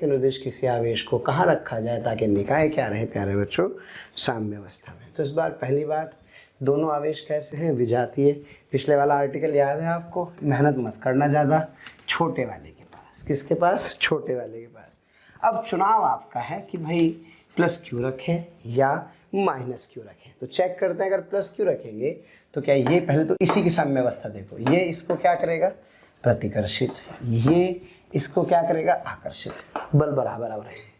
अनुदिश किसी आवेश को कहाँ रखा जाए ताकि निकाय क्या रहे प्यारे बच्चों? साम्य अवस्था में। तो इस बार पहली बात, दोनों आवेश कैसे हैं? विजातीय। पिछले वाला आर्टिकल याद है आपको? मेहनत मत करना ज़्यादा, छोटे वाले के पास। किसके पास? छोटे वाले के पास। अब चुनाव आपका है कि भाई +q रखें या -q रखें। तो चेक करते हैं, अगर +q रखेंगे तो क्या ये पहले तो इसी की साम्य अवस्था देखो, ये इसको क्या करेगा? प्रतिकर्षित। ये इसको क्या करेगा? आकर्षित। बल बराबर अब रहेंगे।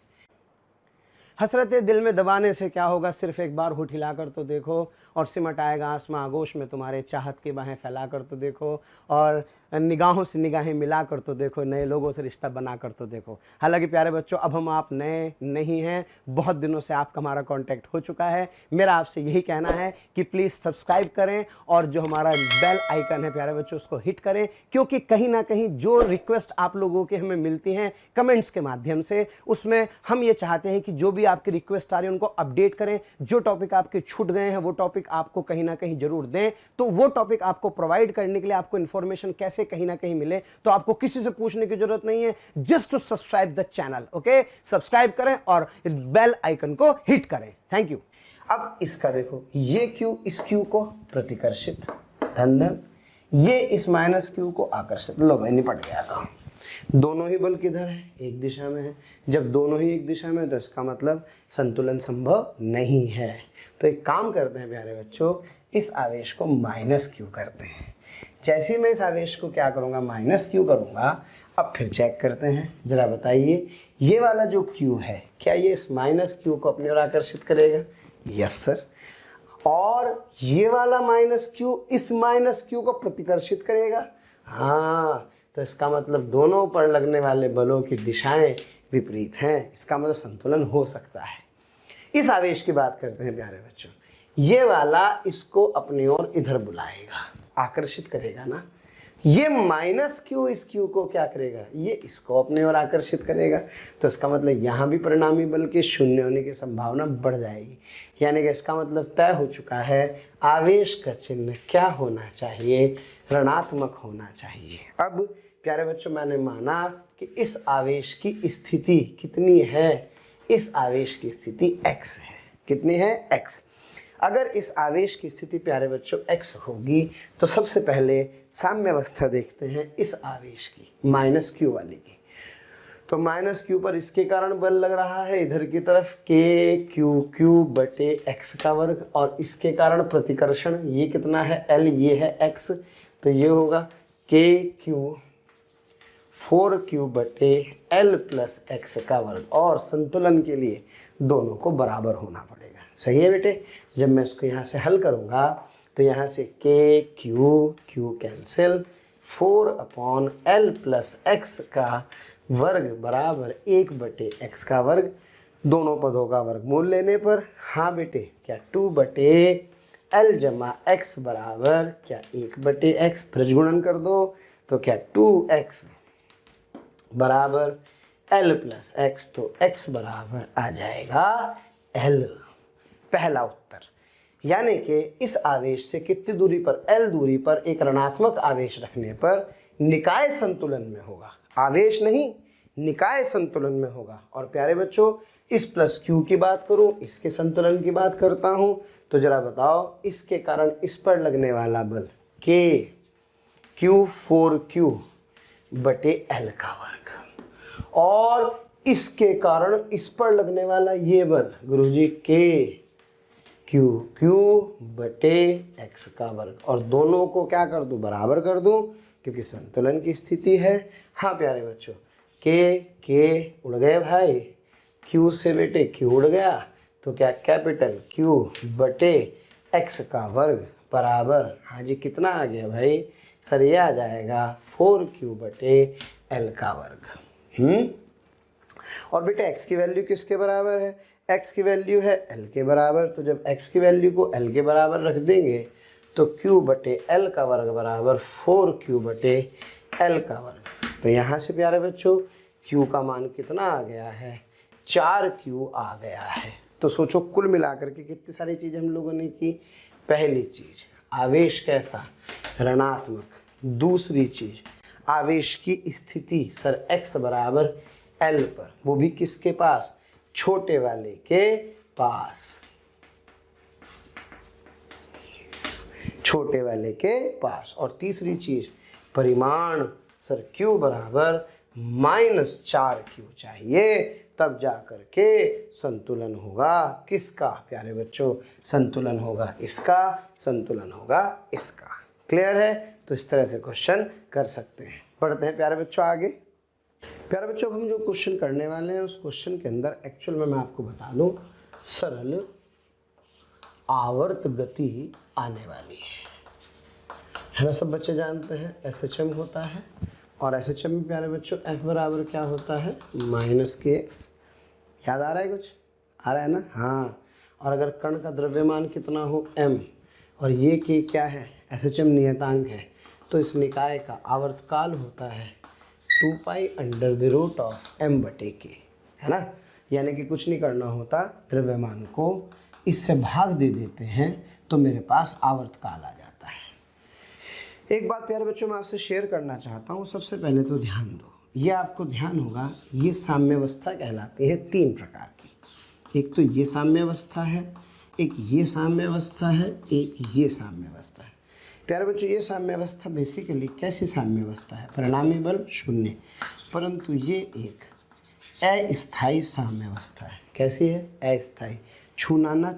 हसरतें दिल में दबाने से क्या होगा? सिर्फ एक बार होठ हिलाकर तो देखो, और सिमट आएगा आसमां आगोश में तुम्हारे, चाहत की बाहें फैलाकर तो देखो, और निगाहों से निगाहें मिलाकर तो देखो, नए लोगों से रिश्ता बनाकर तो देखो। हालांकि प्यारे बच्चों अब हम आप नए नहीं हैं, बहुत दिनों से आपका हमारा कांटेक्ट हो चुका है। मेरा आपसे यही कहना है कि प्लीज़ सब्सक्राइब करें और जो हमारा बेल आइकन है प्यारे बच्चों उसको हिट करें, क्योंकि कहीं ना कहीं जो रिक्वेस्ट आप लोगों के हमें मिलती हैं कमेंट्स के माध्यम से, उसमें हम ये चाहते हैं कि जो भी आपकी रिक्वेस्ट आ रही है उनको अपडेट करें। जो टॉपिक आपके छूट गए हैं वो टॉपिक आपको कहीं ना कहीं जरूर दें। तो वो टॉपिक आपको प्रोवाइड करने के लिए आपको इन्फॉर्मेशन कैसे कहीं ना कहीं मिले, तो आपको किसी से पूछने की जरूरत नहीं है, just to subscribe the channel. Okay, subscribe करें और बेल आइकन को हिट करें। Thank you. अब इसका देखो, ये q इस q को प्रतिकर्षित, धन, ये इस -q को आकर्षित। लो भाई निपट गया काम। दोनों ही बल किधर है? एक दिशा में है। जब दोनों ही एक दिशा में है तो इसका मतलब संतुलन संभव नहीं है। तो एक काम करते हैं प्यारे बच्चों, इस आवेश को -q करते हैं। जैसे ही मैं इस आवेश को क्या करूँगा? -q करूँगा। अब फिर चेक करते हैं, ज़रा बताइए, ये वाला जो q है क्या ये इस -q को अपनी ओर आकर्षित करेगा? Yes sir. और ये वाला -q इस -q को प्रतिकर्षित करेगा? हाँ। तो इसका मतलब दोनों पर लगने वाले बलों की दिशाएं विपरीत हैं, इसका मतलब संतुलन हो सकता है। इस आवेश की बात करते हैं प्यारे बच्चों, ये वाला इसको अपनी ओर इधर बुलाएगा, आकर्षित करेगा ना। ये -q इस q को क्या करेगा? ये इसको अपनी ओर आकर्षित करेगा। तो इसका मतलब यहाँ भी परिणामी बल के शून्य होने की संभावना बढ़ जाएगी। यानी कि इसका मतलब तय हो चुका है, आवेश का चिन्ह क्या होना चाहिए? ऋणात्मक होना चाहिए। अब प्यारे बच्चों मैंने माना कि इस आवेश की स्थिति कितनी है? इस आवेश की स्थिति x है। कितनी है? x। अगर इस आवेश की स्थिति प्यारे बच्चों x होगी तो सबसे पहले साम्य अवस्था देखते हैं इस आवेश की, -q वाली की। तो -q पर इसके कारण बल लग रहा है इधर की तरफ kq बटे x का वर्ग, और इसके कारण प्रतिकर्षण ये कितना है? l, ये है x। तो ये होगा kq 4q बटे l प्लस x का वर्ग, और संतुलन के लिए दोनों को बराबर होना पड़ेगा। सही है बेटे? जब मैं इसको यहाँ से हल करूँगा तो यहाँ से q cancel, 4/l plus x का वर्ग बराबर 1 बटे x का वर्ग, दोनों पदों का वर्गमूल लेने पर हाँ बेटे क्या 2 बटे l जमा x बराबर क्या 1 बटे x, प्रजगुणन कर दो तो क्या 2x बराबर l प्लस x, तो x बराबर आ जाएगा l। पहला उत्तर। यानी कि इस आवेश से कितनी दूरी पर? l दूरी पर एक ऋणात्मक आवेश रखने पर निकाय संतुलन में होगा, आवेश नहीं, निकाय संतुलन में होगा। और प्यारे बच्चों इस प्लस क्यू की बात करूं, इसके संतुलन की बात करता हूं, तो जरा बताओ इसके कारण इस पर लगने वाला बल के क्यू 4Q बटे एल का वर्ग, और इसके कारण इस पर लगने वाला ये बल गुरुजी के क्यू बटे एक्स का वर्ग, और दोनों को क्या कर दूं, बराबर कर दूं, क्योंकि संतुलन की स्थिति है। हाँ प्यारे बच्चों के उड़ गए भाई, क्यू से बेटे क्यू उड़ गया, तो क्या कैपिटल क्यू बटे एक्स का वर्ग बराबर, हाँ जी कितना आ गया भाई सर, ये आ जाएगा 4Q बटे एल का वर्ग। और बेटे x की वैल्यू किसके बराबर है, x की वैल्यू है l के बराबर, तो जब x की वैल्यू को l के बराबर रख देंगे तो q बटे l का वर्ग बराबर 4Q बटे l का वर्ग। तो यहाँ से प्यारे बच्चों q का मान कितना आ गया है, 4Q आ गया है। तो सोचो कुल मिलाकर के कितनी सारी चीज़ें हम लोगों ने की। पहली चीज़ आवेश कैसा, ऋणात्मक। दूसरी चीज़ आवेश की स्थिति सर x बराबर L पर, वो भी किसके पास, छोटे वाले के पास, छोटे वाले के पास। और तीसरी चीज परिमाण सर Q बराबर -4Q चाहिए, तब जा कर के संतुलन होगा किसका प्यारे बच्चों, संतुलन होगा इसका, संतुलन होगा इसका। क्लियर है, तो इस तरह से क्वेश्चन कर सकते हैं। पढ़ते हैं प्यारे बच्चों आगे। प्यारे बच्चों हम जो क्वेश्चन करने वाले हैं उस क्वेश्चन के अंदर एक्चुअल में मैं आपको बता दूं, सरल आवर्त गति आने वाली है ना। सब बच्चे जानते हैं SHM होता है, और SHM में प्यारे बच्चों F बराबर क्या होता है, -kx। याद आ रहा है, कुछ आ रहा है ना, हाँ। और अगर कण का द्रव्यमान कितना हो m, और ये k क्या है, SHM नियतांक है, तो इस निकाय का आवर्तकाल होता है 2π√m बटे k, है ना। यानी कि कुछ नहीं करना होता, द्रव्यमान को इससे भाग दे देते हैं तो मेरे पास आवर्तकाल आ जाता है। एक बात प्यारे बच्चों मैं आपसे शेयर करना चाहता हूँ। सबसे पहले तो ध्यान दो, ये आपको ध्यान होगा, ये साम्यावस्था कहलाती है 3 प्रकार की। एक तो ये साम्यावस्था है, एक ये साम्यावस्था है, एक ये साम्यावस्था है। प्यारे बच्चों ये साम्यावस्था बेसिकली कैसी साम्यावस्था है, परिणामी बल 0, परंतु ये एक अस्थायी साम्यावस्था है। कैसी है, अस्थायी, छूना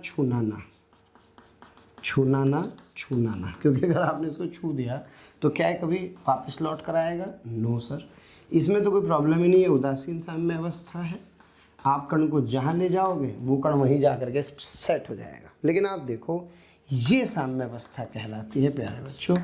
छूना, क्योंकि अगर आपने इसको छू दिया तो क्या है, कभी वापस लौट कर आएगा, नो सर। इसमें तो कोई प्रॉब्लम ही नहीं है, उदासीन साम्यावस्था है, आप कण को जहाँ ले जाओगे वो कण वहीं जा करके सेट हो जाएगा। लेकिन आप देखो ये साम्यावस्था कहलाती है प्यारे बच्चों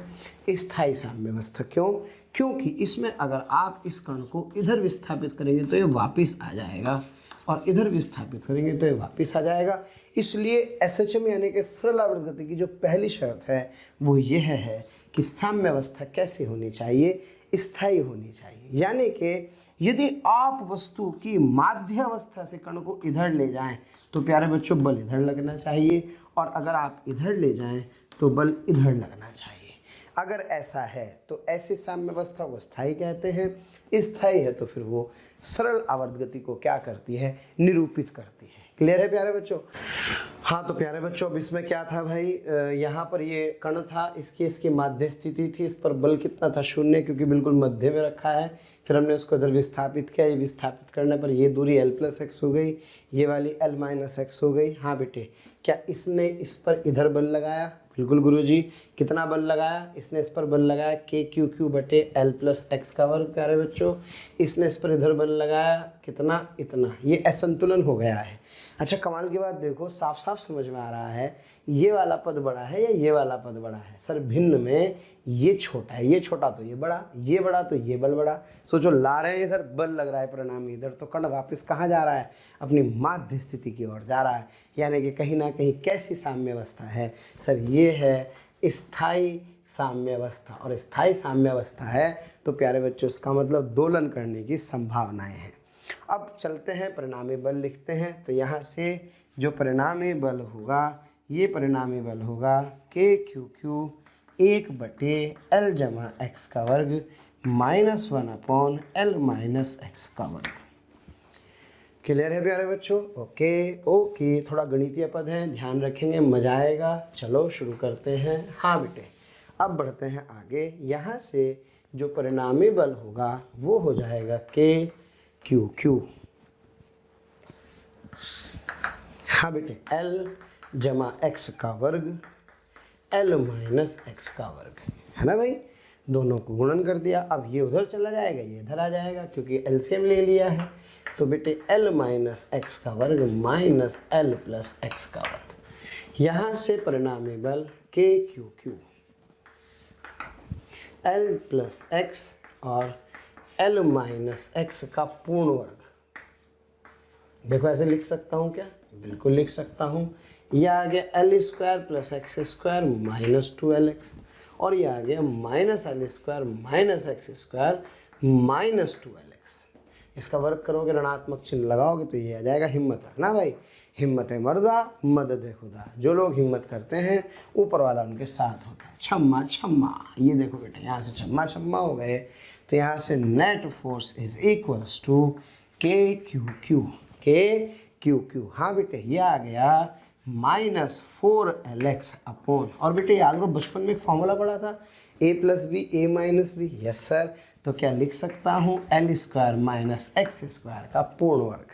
स्थायी साम्यावस्था। क्यों, क्योंकि इसमें अगर आप इस कण को इधर विस्थापित करेंगे तो ये वापस आ जाएगा, और इधर विस्थापित करेंगे तो ये वापस आ जाएगा। इसलिए SHM यानी कि सरल आवर्त गति की जो पहली शर्त है वो यह है कि साम्यावस्था कैसी होनी चाहिए, स्थायी होनी चाहिए। यानी कि यदि आप वस्तु की माध्य अवस्था से कण को इधर ले जाएं तो प्यारे बच्चों बल इधर लगना चाहिए, और अगर आप इधर ले जाएं तो बल इधर लगना चाहिए। अगर ऐसा है तो ऐसी साम्यावस्था को स्थायी कहते हैं। स्थायी है तो फिर वो सरल आवर्त गति को क्या करती है, निरूपित करती है। क्लियर है प्यारे बच्चों। हाँ तो प्यारे बच्चों अब इसमें क्या था भाई, यहाँ पर ये कण था, इसकी माध्य स्थिति थी, इस पर बल कितना था, 0, क्योंकि बिल्कुल मध्य में रखा है। फिर हमने इसको इधर विस्थापित किया, ये विस्थापित करने पर ये दूरी l+x हो गई, ये वाली l-x हो गई। हाँ बेटे, क्या इसने इस पर इधर बल लगाया, बिल्कुल गुरुजी। कितना बल लगाया, इसने इस पर बल लगाया KQQ बटे l+x का वर्ग। प्यारे बच्चों इसने इस पर इधर बल लगाया कितना, इतना, ये असंतुलन हो गया है। अच्छा कमाल की बात देखो, साफ साफ समझ में आ रहा है, ये वाला पद बड़ा है या ये वाला पद बड़ा है, सर भिन्न में ये छोटा है, ये छोटा तो ये बड़ा, ये बड़ा तो ये बल बड़ा। सोचो ला रहे हैं इधर, बल लग रहा है परिणामी इधर, तो कण वापस कहाँ जा रहा है, अपनी माध्य स्थिति की ओर जा रहा है। यानी कि कहीं ना कहीं कैसी साम्यावस्था है, सर ये है स्थायी साम्यावस्था। और स्थायी साम्यावस्था है तो प्यारे बच्चों इसका मतलब दोलन करने की संभावनाएं हैं। अब चलते हैं परिणामी बल लिखते हैं। तो यहाँ से जो परिणामी बल होगा, ये परिणामी बल होगा KQQ 1/L × x का वर्ग -1/L - x का वर्ग। क्लियर है प्यारे बच्चों? ओके ओके, थोड़ा गणितीय पद है, ध्यान रखेंगे, मजा आएगा। चलो शुरू करते हैं। हाँ बेटे, अब बढ़ते हैं आगे। यहाँ से जो परिणामी बल होगा वो हो जाएगा KQ। हाँ बेटे, L जमा x का वर्ग L - x का वर्ग, है ना भाई। दोनों को गुणन कर दिया, अब ये उधर चला जाएगा, ये इधर आ जाएगा क्योंकि एलसीएम ले लिया है। तो बेटे L - x का वर्ग माइनस L + x का वर्ग। यहाँ से परिणामी बल KQQ, L + x और L - x का पूर्ण वर्ग। देखो ऐसे लिख सकता हूँ क्या? बिल्कुल लिख सकता हूँ। यह आ गया L² + x² - 2LX, और ये आ गया -L² - x² - 2LX। इसका वर्ग करोगे, ऋणात्मक चिन्ह लगाओगे तो ये आ जाएगा। हिम्मत रखना भाई, हिम्मत है मर्दा, मदद है खुदा। जो लोग हिम्मत करते हैं ऊपर वाला उनके साथ होता है। छम्मा छम्मा, ये देखो बेटे, यहाँ से छम्मा छम्मा हो गए। तो यहाँ से net force is equals to KQQ। हाँ बेटे, ये आ गया -4LX अपॉन, और बेटे याद करो बचपन में एक फॉर्मूला पढ़ा था, A + B A - B। Yes sir. तो क्या लिख सकता हूँ? L² - x² का पूर्ण वर्ग।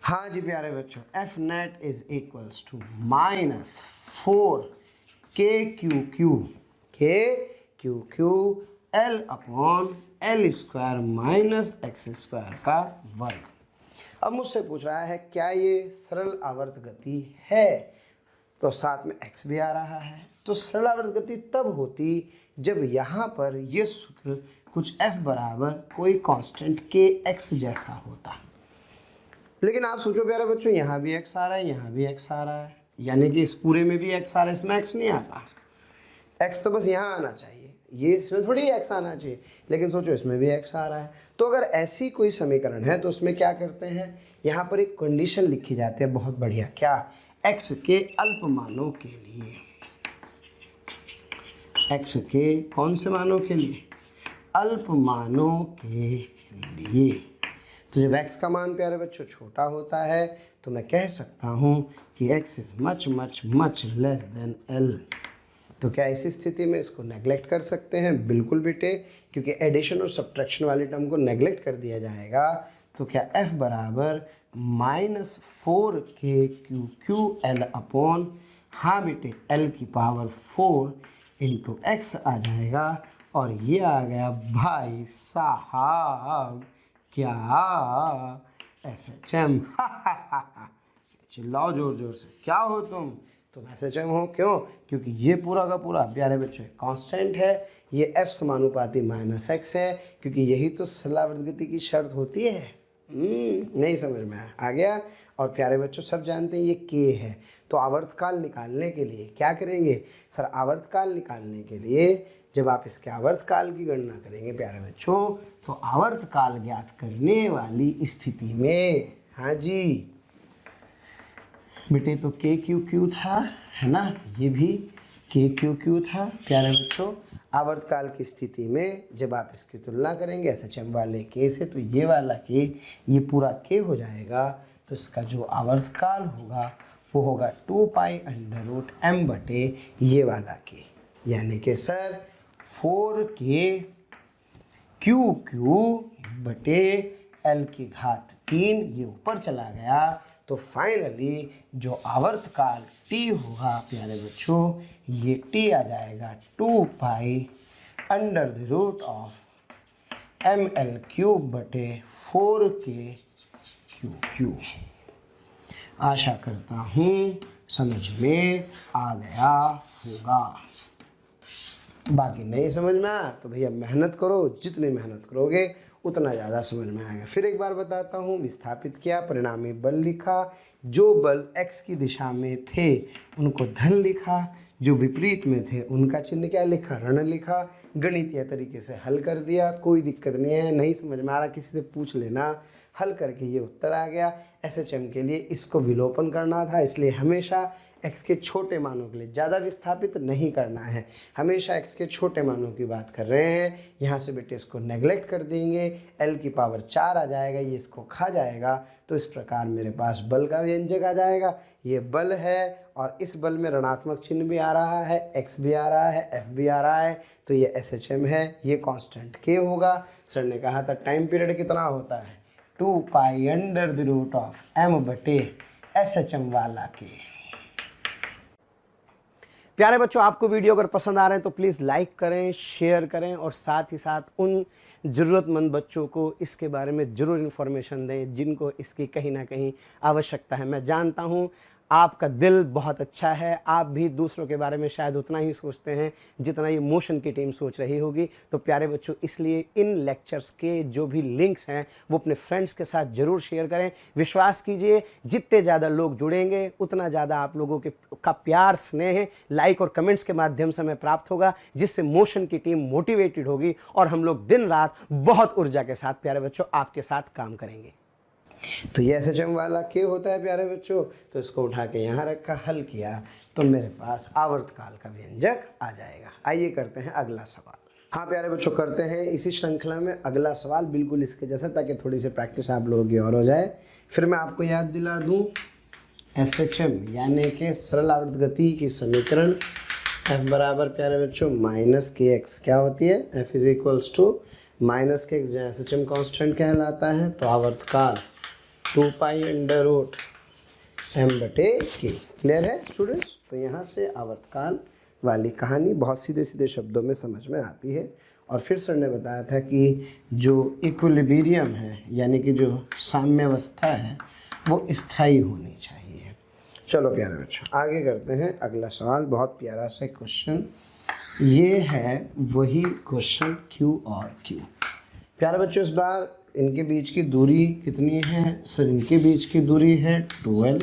हाँ जी प्यारे बच्चों, F net is equals to -4 KQQ L upon L² - x² का वर्ग। अब मुझसे पूछ रहा है क्या ये सरल आवर्त गति है, तो साथ में x भी आ रहा है। तो सरल आवर्त गति तब होती जब यहाँ पर ये सूत्र कुछ f बराबर कोई कांस्टेंट kx जैसा होता। लेकिन आप सोचो प्यारे बच्चों, यहाँ भी x आ रहा है, यहाँ भी x आ रहा है, यानी कि इस पूरे में भी x आ रहा है, इसमें x नहीं आता। x तो बस यहाँ आना चाहिए, ये इसमें थोड़ी x आना चाहिए। लेकिन सोचो इसमें भी x आ रहा है। तो अगर ऐसी कोई समीकरण है तो उसमें क्या करते हैं, यहाँ पर एक कंडीशन लिखी जाती है बहुत बढ़िया। क्या? x के अल्प मानों के लिए, x के कौन से मानों के लिए? अल्प मानों के लिए। तो जब x का मान प्यारे बच्चों छोटा होता है तो मैं कह सकता हूँ कि x is much less than L। तो क्या इस स्थिति में इसको नेगलेक्ट कर सकते हैं? बिल्कुल बेटे, क्योंकि एडिशन और सब्ट्रैक्शन वाले टर्म को नेगलेक्ट कर दिया जाएगा। तो क्या f बराबर -4 KQQL अपॉन, हाँ बेटे, L की पावर 4 इंटू x आ जाएगा। और ये आ गया भाई साहब क्या SHM। चिल्लाओ जोर जोर से, क्या हो तुम SHM हो। क्यों? क्योंकि ये पूरा का पूरा प्यारे बच्चों कांस्टेंट है, ये f समानुपाती -x है, क्योंकि यही तो सरल आवर्त गति की शर्त होती है। नहीं समझ में आ गया? और प्यारे बच्चों सब जानते हैं ये k है। तो आवर्तकाल निकालने के लिए क्या करेंगे सर? आवर्तकाल निकालने के लिए जब आप इसके आवर्तकाल की गणना करेंगे प्यारे बच्चों, तो आवर्तकाल ज्ञात करने वाली स्थिति में, हाँ जी बेटे, तो KQQ था, है ना, ये भी KQQ था प्यारे बच्चों। आवर्तकाल की स्थिति में जब आप इसकी तुलना करेंगे SHM वाले K से, तो ये वाला K ये पूरा K हो जाएगा। तो इसका जो आवर्तकाल होगा वो होगा 2π√m बटे ये वाला K, यानी कि सर 4KQQ बटे L की घात 3, ये ऊपर चला गया। तो फाइनली जो आवर्तकाल T होगा प्यारे बच्चों, ये T आ जाएगा 2π√mL³ बटे 4KQQ। आशा करता हूँ समझ में आ गया होगा। बाकी नहीं समझ में आया तो भैया मेहनत करो, जितनी मेहनत करोगे उतना ज़्यादा समझ में आएगा। फिर एक बार बताता हूँ, विस्थापित किया, परिणामी बल लिखा, जो बल x की दिशा में थे उनको धन लिखा, जो विपरीत में थे उनका चिन्ह क्या लिखा, ऋण लिखा, गणितीय तरीके से हल कर दिया, कोई दिक्कत नहीं है, नहीं समझ में आ रहा किसी से पूछ लेना, हल करके ये उत्तर आ गया। SHM के लिए इसको विलोपन करना था, इसलिए हमेशा x के छोटे मानों के लिए, ज़्यादा विस्थापित नहीं करना है, हमेशा x के छोटे मानों की बात कर रहे हैं। यहाँ से बेटे इसको नेगलेक्ट कर देंगे, l की पावर 4 आ जाएगा, ये इसको खा जाएगा। तो इस प्रकार मेरे पास बल का व्यंजक आ जाएगा। ये बल है और इस बल में ऋणात्मक चिन्ह भी आ रहा है, x भी आ रहा है, f भी आ रहा है, तो ये SHM है, ये कांस्टेंट k होगा। सर ने कहा था टाइम पीरियड कितना होता है, 2 pi under the root of m बटे SHM वाला k। प्यारे बच्चों, आपको वीडियो अगर पसंद आ रहे हैं तो प्लीज़ लाइक करें, शेयर करें और साथ ही साथ उन ज़रूरतमंद बच्चों को इसके बारे में ज़रूर इन्फॉर्मेशन दें जिनको इसकी कहीं ना कहीं आवश्यकता है। मैं जानता हूं आपका दिल बहुत अच्छा है, आप भी दूसरों के बारे में शायद उतना ही सोचते हैं जितना ये मोशन की टीम सोच रही होगी। तो प्यारे बच्चों, इसलिए इन लेक्चर्स के जो भी लिंक्स हैं वो अपने फ्रेंड्स के साथ ज़रूर शेयर करें। विश्वास कीजिए, जितने ज़्यादा लोग जुड़ेंगे उतना ज़्यादा आप लोगों का प्यार, स्नेह, लाइक और कमेंट्स के माध्यम से हमें प्राप्त होगा, जिससे मोशन की टीम मोटिवेटेड होगी और हम लोग दिन रात बहुत ऊर्जा के साथ प्यारे बच्चों आपके साथ काम करेंगे। तो ये SHM वाला k होता है प्यारे बच्चों, तो इसको उठा के यहाँ रखा, हल किया तो मेरे पास आवर्तकाल का व्यंजक आ जाएगा। आइए करते हैं अगला सवाल। हाँ प्यारे बच्चों, करते हैं इसी श्रृंखला में अगला सवाल बिल्कुल इसके जैसा, ताकि थोड़ी सी प्रैक्टिस आप लोगों की और हो जाए। फिर मैं आपको याद दिला दूँ, SHM यानी कि सरल आवर्त गति की समीकरण F बराबर प्यारे बच्चों -kx क्या होती है, F is equals to -kx, जहाँ SHM कॉन्स्टेंट कहलाता है, तो आवर्तकाल 2 पाई अंडर रूट m बटे k। क्लियर है स्टूडेंट्स? तो यहाँ से आवर्तकाल वाली कहानी बहुत सीधे सीधे शब्दों में समझ में आती है। और फिर सर ने बताया था कि जो इक्विलिब्रियम है यानी कि जो साम्यावस्था है वो स्थायी होनी चाहिए। चलो प्यारे बच्चों, आगे करते हैं अगला सवाल। बहुत प्यारा सा क्वेश्चन ये है, वही क्वेश्चन Q और Q। प्यारे बच्चों, इस बार इनके बीच की दूरी कितनी है सर? इनके बीच की दूरी है 12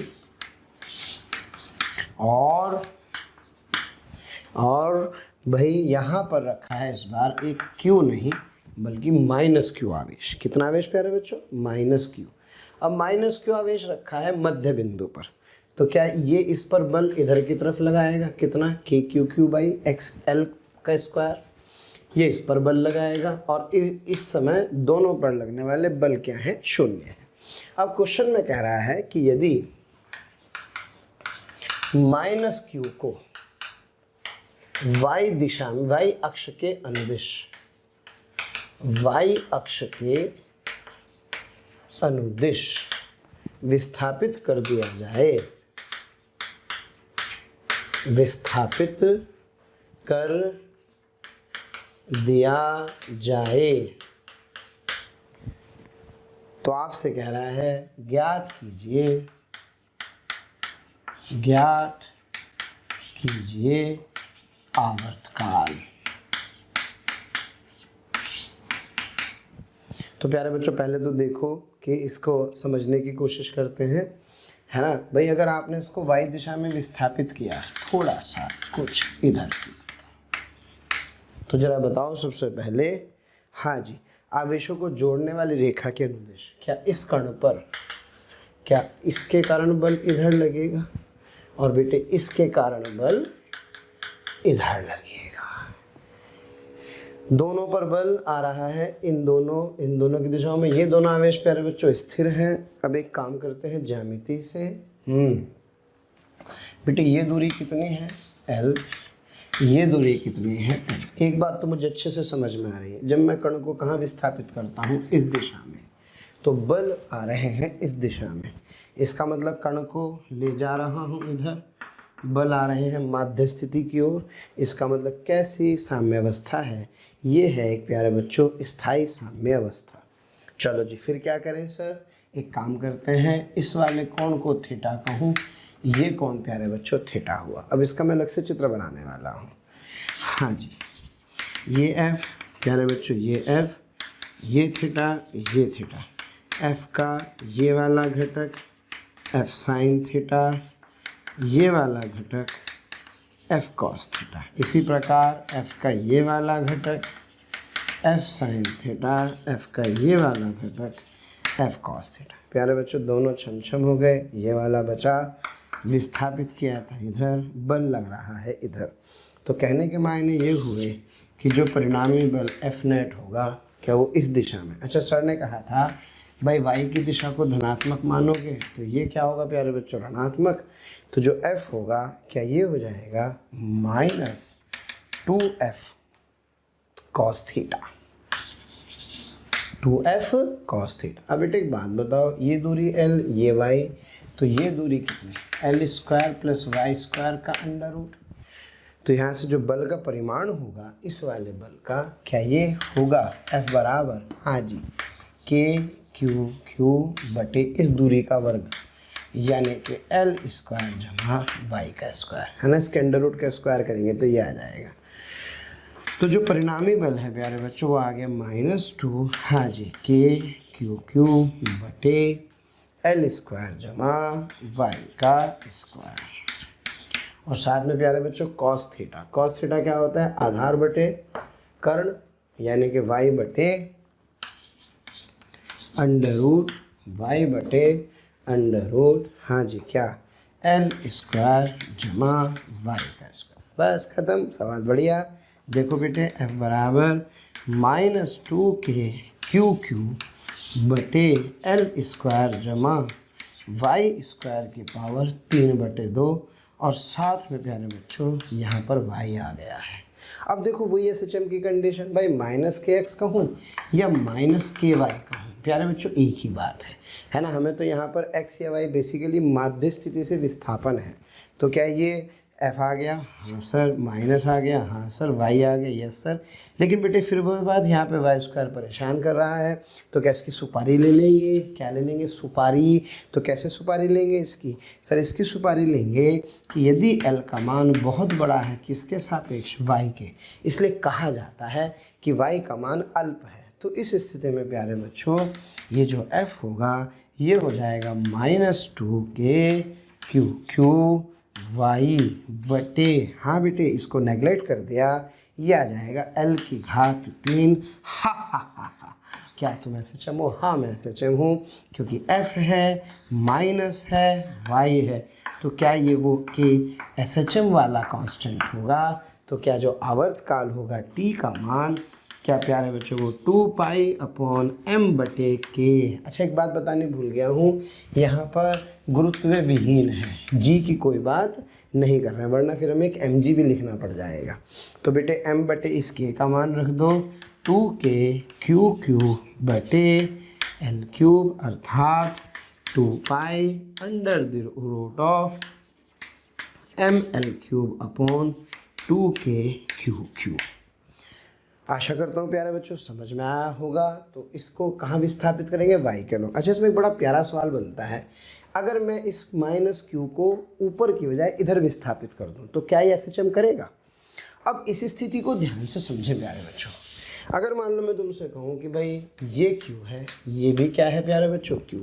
और भाई यहाँ पर रखा है इस बार एक Q नहीं बल्कि -Q आवेश। कितना आवेश प्यारे बच्चों? -Q। अब -Q आवेश रखा है मध्य बिंदु पर, तो क्या ये इस पर बल इधर की तरफ लगाएगा, कितना KQ/XL का स्क्वायर, ये इस पर बल लगाएगा और इस समय दोनों पर लगने वाले बल क्या है? 0 है। अब क्वेश्चन में कह रहा है कि यदि -Q को y दिशा में, y अक्ष के अनुदिश, y अक्ष के अनुदिश विस्थापित कर दिया जाए, विस्थापित कर दिया जाए, तो आपसे कह रहा है ज्ञात कीजिए आवर्तकाल। तो प्यारे बच्चों, पहले तो देखो कि इसको समझने की कोशिश करते हैं, है ना भाई। अगर आपने इसको y दिशा में विस्थापित किया थोड़ा सा कुछ इधर की, तो जरा बताओ सबसे पहले, हाँ जी, आवेशों को जोड़ने वाली रेखा के अनुदिश क्या इस कण पर, क्या इसके कारण बल इधर लगेगा और बेटे इसके कारण बल इधर लगेगा। दोनों पर बल आ रहा है, इन दोनों की दिशाओं में। ये दोनों आवेश प्यारे बच्चों स्थिर हैं। अब एक काम करते हैं ज्यामिति से। बेटे ये दूरी कितनी है? L। ये दूरी कितनी है? L। एक बात तो मुझे अच्छे से समझ में आ रही है, जब मैं कण को कहाँ विस्थापित करता हूँ, इस दिशा में, तो बल आ रहे हैं इस दिशा में। इसका मतलब कण को ले जा रहा हूँ इधर, बल आ रहे हैं माध्य स्थिति की ओर। इसका मतलब कैसी साम्यावस्था है? ये है एक प्यारे बच्चों स्थायी साम्यावस्था। चलो जी, फिर क्या करें सर? एक काम करते हैं, इस वाले कोण को थीटा कहूँ, ये कोण प्यारे बच्चों थीटा हुआ। अब इसका मैं अलग से चित्र बनाने वाला हूँ। हाँ जी, ये F प्यारे बच्चों, ये F, ये थीटा, ये थीटा, F का ये वाला घटक F साइन थीटा, ये वाला घटक एफ कॉस थीटा। इसी प्रकार एफ का ये वाला घटक एफ साइन थीटा, एफ का ये वाला घटक एफ कॉस थीटा। प्यारे बच्चों दोनों छम हो गए, ये वाला बचा, विस्थापित किया था इधर, बल लग रहा है इधर। तो कहने के मायने ये हुए कि जो परिणामी बल एफ नेट होगा क्या वो इस दिशा में। अच्छा सर ने कहा था भाई वाई की दिशा को धनात्मक मानोगे तो ये क्या होगा प्यारे बच्चों ऋणात्मक। तो जो एफ होगा क्या ये हो जाएगा -2f cos theta, 2f cos theta. अब बेटे एक बात बताओ, ये दूरी l ये y, तो ये दूरी कितनी, l square plus Y square का अंडर रूट। तो यहाँ से जो बल का परिमाण होगा इस वाले बल का क्या ये होगा F बराबर, हाँ जी, KQ बटे इस दूरी का वर्ग, यानी कि L स्क्वायर जमा वाई का स्क्वायर, है ना। इसके अंडर रूट का स्क्वायर करेंगे तो ये आ जाएगा। तो जो परिणामी बल है प्यारे बच्चों वो आ गया -2, हाँ जी, KQ बटे L स्क्वायर जमा वाई का स्क्वायर। और साथ में प्यारे बच्चों कॉस थीटा। कॉस थीटा क्या होता है, आधार बटे कर्ण, यानी कि वाई बटे अंडर रूट, वाई बटे अंडर रूट, हाँ जी क्या, एल स्क्वायर जमा वाई का स्क्वायर। बस खत्म, सवाल बढ़िया। देखो बेटे एफ बराबर -2KQ बटे एल स्क्वायर जमा वाई स्क्वायर की पावर 3/2, और साथ में प्यारे बच्चों यहाँ पर y आ गया है। अब देखो वही SHM की कंडीशन, भाई -kx कहूँ या -ky कहूँ, प्यारे बच्चों एक ही बात है ना। हमें तो यहाँ पर x या y बेसिकली माध्य स्थिति से विस्थापन है। तो क्या ये f आ गया, हाँ सर, माइनस आ गया, हाँ सर, y आ गया, यस सर। लेकिन बेटे फिर वो बात, यहाँ पे वाई स्क्वायर परेशान कर रहा है, तो क्या इसकी सुपारी ले लेंगे, क्या ले लेंगे, सुपारी। तो कैसे सुपारी लेंगे इसकी, सर इसकी सुपारी लेंगे कि यदि l का मान बहुत बड़ा है किसके सापेक्ष, y के, इसलिए कहा जाता है कि y का मान अल्प है। तो इस स्थिति में प्यारे बच्चों ये जो f होगा ये हो जाएगा -2KQ वाई बटे, हाँ बेटे इसको नेगलेक्ट कर दिया, ये आ जाएगा L की घात 3। हा। क्या तुम SHM हो, हाँ मैं SHM हूँ, क्योंकि F है, माइनस है, y है, तो क्या ये वो के SHM वाला कांस्टेंट होगा। तो क्या जो आवर्तकाल होगा t का मान, क्या प्यारे बच्चों वो 2π/m/k। अच्छा एक बात बताने भूल गया हूँ, यहाँ पर गुरुत्व विहीन है, g की कोई बात नहीं कर रहे हैं, वरना फिर हमें एक mg भी लिखना पड़ जाएगा। तो बेटे m बटे इस k का मान रख दो 2KQ बटे L3, अर्थात 2π/mL3/2KQ। आशा करता हूँ प्यारे बच्चों समझ में आया होगा। तो इसको कहाँ विस्थापित करेंगे, y के लोग। अच्छा इसमें एक बड़ा प्यारा सवाल बनता है, अगर मैं इस -q को ऊपर की बजाय इधर विस्थापित कर दूँ तो क्या ये SHM करेगा। अब इस स्थिति को ध्यान से समझें प्यारे बच्चों। अगर मान लो मैं तुमसे कहूँ कि भाई ये q है, ये भी क्या है प्यारे बच्चों q।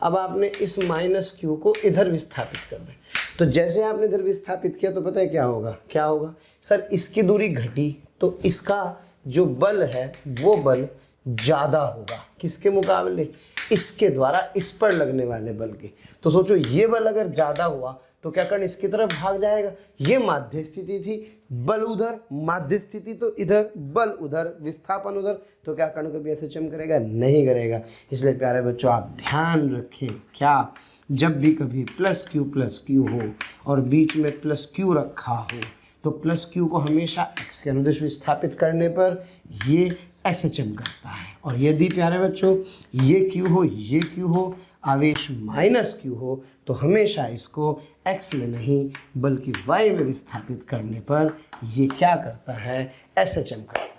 अब आपने इस -q को इधर विस्थापित कर दें, तो जैसे आपने इधर विस्थापित किया तो पता है क्या होगा, क्या होगा सर, इसकी दूरी घटी तो इसका जो बल है वो बल ज़्यादा होगा किसके मुकाबले, इसके द्वारा इस पर लगने वाले बल के। तो सोचो ये बल अगर ज़्यादा हुआ तो क्या कर्ण इसकी तरफ भाग जाएगा। ये माध्य स्थिति थी, बल उधर, माध्य स्थिति तो इधर, बल उधर, विस्थापन उधर, तो क्या कर्ण कभी SHM करेगा, नहीं करेगा। इसलिए प्यारे बच्चों आप ध्यान रखें, क्या जब भी कभी +q हो और बीच में +q रखा हो तो +q को हमेशा x के अनुदिश विस्थापित करने पर ये SHM करता है। और यदि प्यारे बच्चों ये q हो, ये q हो, आवेश -q हो, तो हमेशा इसको x में नहीं बल्कि y में विस्थापित करने पर ये क्या करता है, SHM करता है।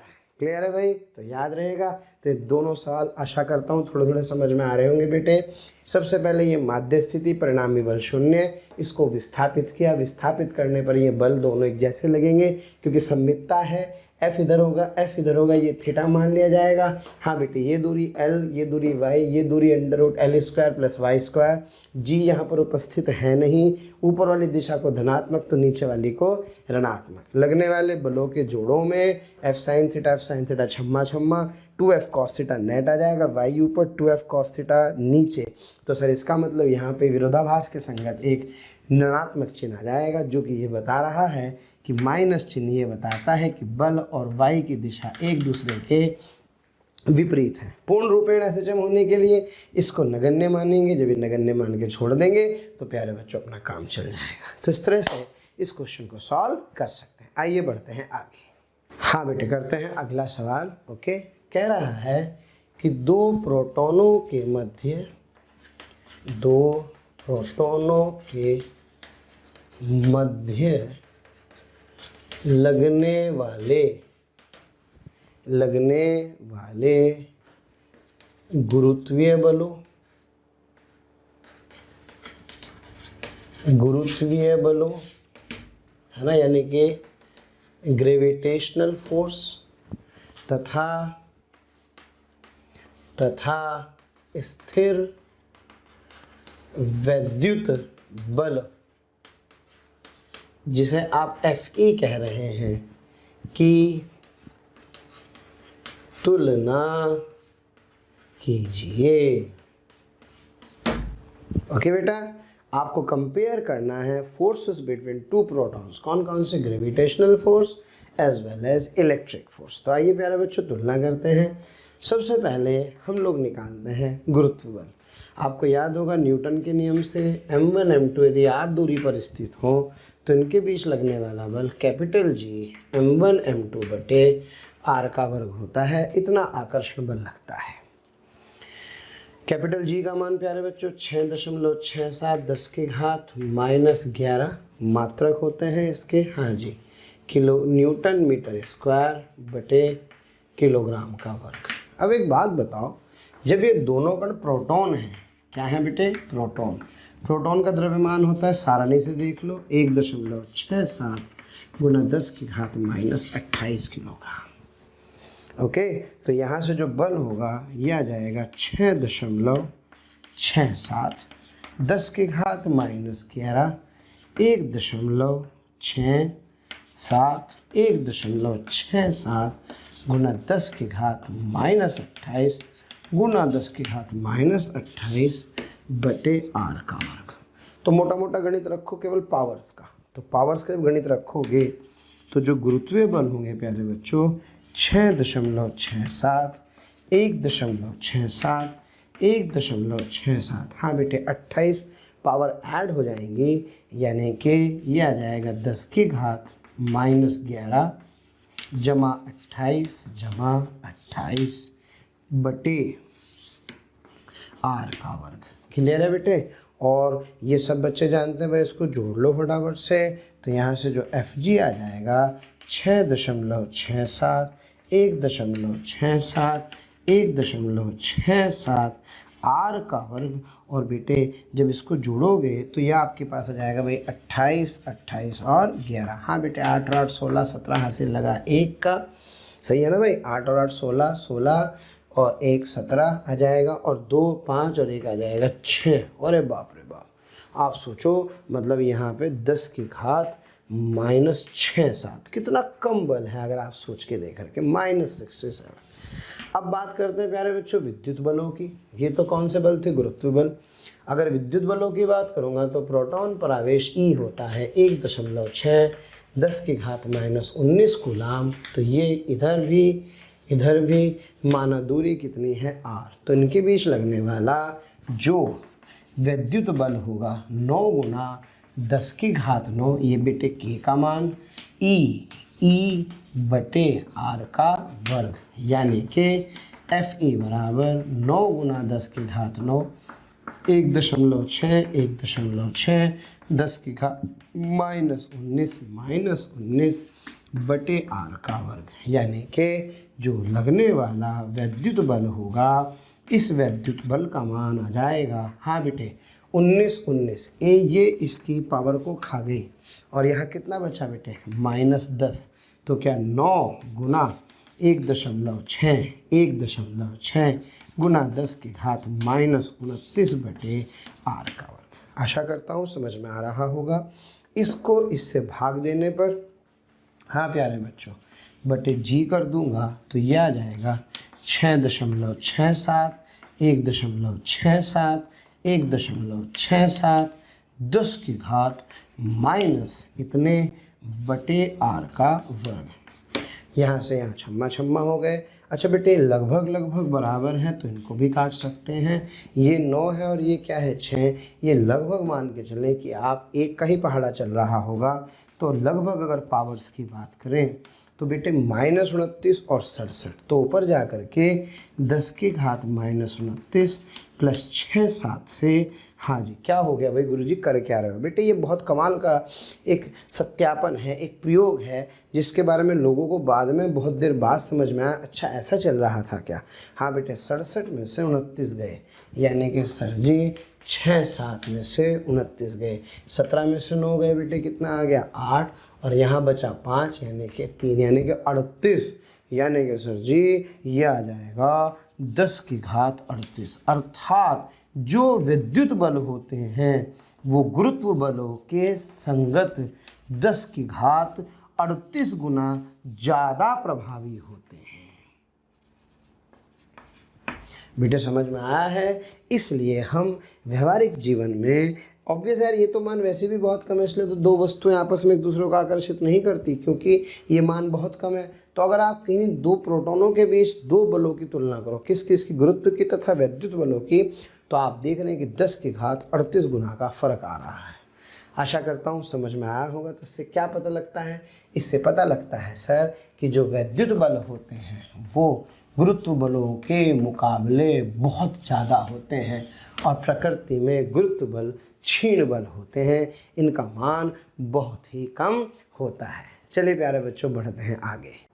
क्लियर है भाई, तो याद रहेगा। तो ये दोनों सवाल आशा करता हूँ थोड़े थोड़े समझ में आ रहे होंगे बेटे। सबसे पहले ये माध्य स्थिति, परिणामी बल 0, इसको विस्थापित किया, विस्थापित करने पर ये बल दोनों एक जैसे लगेंगे क्योंकि सममितता है, एफ इधर होगा, एफ इधर होगा, ये थीटा मान लिया जाएगा। हाँ बेटे, ये दूरी एल, ये दूरी वाई, ये दूरी under root L square plus Y square. जी यहाँ पर उपस्थित है नहीं, ऊपर वाली दिशा को धनात्मक तो नीचे वाली को ऋणात्मक। लगने वाले बलों के जोड़ों में एफ साइन थीटा छम्मा छम्मा, 2f cos थीटा नेट आ जाएगा, वाई ऊपर 2f cos थीटा नीचे। तो सर इसका मतलब यहाँ पे विरोधाभास के संगत एक ऋणात्मक चिन्ह आ जाएगा, जो कि ये बता रहा है कि माइनस चिन्ह ये बताता है कि बल और वाई की दिशा एक दूसरे के विपरीत है। पूर्ण रूपेण एसएचएम होने के लिए इसको नगण्य मानेंगे, जब ये नगण्य मान के छोड़ देंगे तो प्यारे बच्चों अपना काम चल जाएगा। तो इस तरह से इस क्वेश्चन को सॉल्व कर सकते हैं। आइए बढ़ते हैं आगे। हाँ बेटे, करते हैं अगला सवाल। ओके, कह रहा है कि दो प्रोटॉनों के मध्य लगने वाले गुरुत्वीय बलों है ना, यानी कि ग्रेविटेशनल फोर्स तथा स्थिर वैद्युत बल, जिसे आप Fe कह रहे हैं, की तुलना कीजिए। ओके बेटा, आपको कंपेयर करना है फोर्सेस बिटवीन टू प्रोटॉन्स। कौन कौन से? Gravitational force as well as electric force. तो आइए प्यारे बच्चों तुलना करते हैं। सबसे पहले हम लोग निकालते हैं गुरुत्व बल। आपको याद होगा न्यूटन के नियम से m1 m2 यदि r दूरी पर स्थित हो तो इनके बीच लगने वाला बल कैपिटल G m1 m2 बटे r का वर्ग होता है। इतना आकर्षण बल लगता है। कैपिटल G का मान प्यारे बच्चों 6.67 10 के घात -11 मात्रक होते हैं इसके। हाँ जी, किलो न्यूटन मीटर स्क्वायर बटे किलोग्राम का वर्ग। अब एक बात बताओ, जब ये दोनों कण प्रोटॉन हैं, क्या है बेटे? प्रोटॉन का द्रव्यमान होता है, सारणी से देख लो, 1.67 गुना 10 की घात -28 किलोग्राम। ओके, तो यहाँ से जो बल होगा यह आ जाएगा 6.67 10 की घात -11 1.67 गुना 10 की घात -28 गुना 10 की घात -28 बटे r का वर्ग। तो मोटा मोटा गणित रखो केवल पावर्स का। तो पावर्स का जब गणित रखोगे तो जो गुरुत्वीय बल होंगे प्यारे बच्चों 6.67 1.67 1.67, हाँ बेटे 28 पावर ऐड हो जाएंगी, यानी कि ये आ जाएगा 10 की घात -11 जमा 28 बटे r का वर्ग। क्लियर है बेटे? और ये सब बच्चे जानते हैं भाई, इसको जोड़ लो फटाफट से। तो यहाँ से जो Fg आ जाएगा 6.67 1.67 r का वर्ग। और बेटे जब इसको जोड़ोगे तो यह आपके पास आ जाएगा भाई 28 और 11। हाँ बेटे 8 और 8 16 17 हासिल लगा 1 का, सही है ना भाई? 8 और 8 16 और 1 17 आ जाएगा, और 2 5 और 1 आ जाएगा 6। अरे बाप रे बाप, आप सोचो, मतलब यहाँ पे 10 की घात -67, कितना कम बल है अगर आप सोच के देख करके, -67। अब बात करते हैं प्यारे बच्चों विद्युत बलों की। ये तो कौन से बल थे? गुरुत्व बल। अगर विद्युत बलों की बात करूँगा तो प्रोटॉन पर आवेश E होता है 1.6 10 की घात -19 कूलाम। तो ये इधर भी माना दूरी कितनी है? r। तो इनके बीच लगने वाला जो विद्युत बल होगा 9 गुना 10 की घात 9, ये बेटे k का मान E बटे r का वर्ग, यानी कि Fe बराबर 9 गुना 10 की घात 9 1.6 10 की घात -19 बटे r का वर्ग, यानी कि जो लगने वाला वैद्युत बल होगा, इस वैद्युत बल का मान आ जाएगा, हाँ बेटे 19 ये इसकी पावर को खा गई, और यहाँ कितना बचा बेटे? -10। तो क्या 9 गुना 1.6 1.6 गुना 10 की घात -29/r²। आशा करता हूँ समझ में आ रहा होगा। इसको इससे भाग देने पर, हाँ प्यारे बच्चों, बटे जी कर दूंगा तो यह आ जाएगा 6.67 1.67 1.67 10 की घात माइनस इतने बटे r का वर्ग। यहाँ से यहाँ छम्मा छम्मा हो गए। अच्छा बेटे लगभग लगभग बराबर हैं तो इनको भी काट सकते हैं। ये 9 है और ये क्या है 6। ये लगभग मान के चलें कि आप एक का ही पहाड़ा चल रहा होगा, तो लगभग अगर पावर्स की बात करें तो बेटे -29 और 67, तो ऊपर जा कर के 10 की घात -29 प्लस 6 7 से, हाँ जी क्या हो गया भाई गुरुजी कर क्या रहे हो बेटे। ये बहुत कमाल का एक सत्यापन है, एक प्रयोग है जिसके बारे में लोगों को बाद में बहुत देर बाद समझ में आया, अच्छा ऐसा चल रहा था क्या। हाँ बेटे 67 में से 29 गए, यानी कि सर जी 6 7 में से 29 गए, 17 में से 9 गए बेटे, कितना आ गया 8, और यहाँ बचा 5 यानी कि 3 यानी कि 38, यानी कि सर जी ये आ जाएगा 10 की घात 38। अर्थात जो विद्युत बल होते हैं वो गुरुत्व बलों के संगत 10 की घात 38 गुना ज़्यादा प्रभावी होते हैं। बेटे समझ में आया है। इसलिए हम व्यवहारिक जीवन में, ऑब्वियस यार ये तो मान वैसे भी बहुत कम है, इसलिए तो दो वस्तुएं आपस में एक दूसरे को आकर्षित नहीं करती क्योंकि ये मान बहुत कम है। तो अगर आप कहीं दो प्रोटॉनों के बीच दो बलों की तुलना करो, किस किस की, गुरुत्व की तथा विद्युत बलों की, तो आप देख रहे हैं कि 10 की घात 38 गुना का फर्क आ रहा है। आशा करता हूँ समझ में आया होगा। तो इससे क्या पता लगता है, इससे पता लगता है सर कि जो विद्युत बल होते हैं वो गुरुत्व बलों के मुकाबले बहुत ज़्यादा होते हैं, और प्रकृति में गुरुत्व बल क्षीण बल होते हैं, इनका मान बहुत ही कम होता है। चलिए प्यारे बच्चों बढ़ते हैं आगे।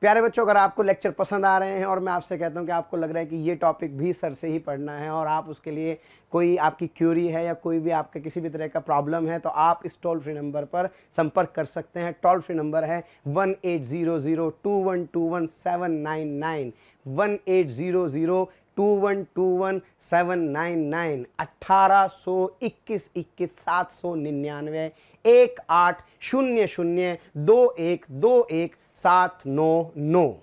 प्यारे बच्चों अगर आपको लेक्चर पसंद आ रहे हैं और मैं आपसे कहता हूं कि आपको लग रहा है कि ये टॉपिक भी सर से ही पढ़ना है और आप उसके लिए कोई आपकी क्यूरी है या कोई भी आपके किसी भी तरह का प्रॉब्लम है, तो आप इस टोल फ्री नंबर पर संपर्क कर सकते हैं। टोल फ्री नंबर है 18002121 799 18002121 1821 799 18002121 799।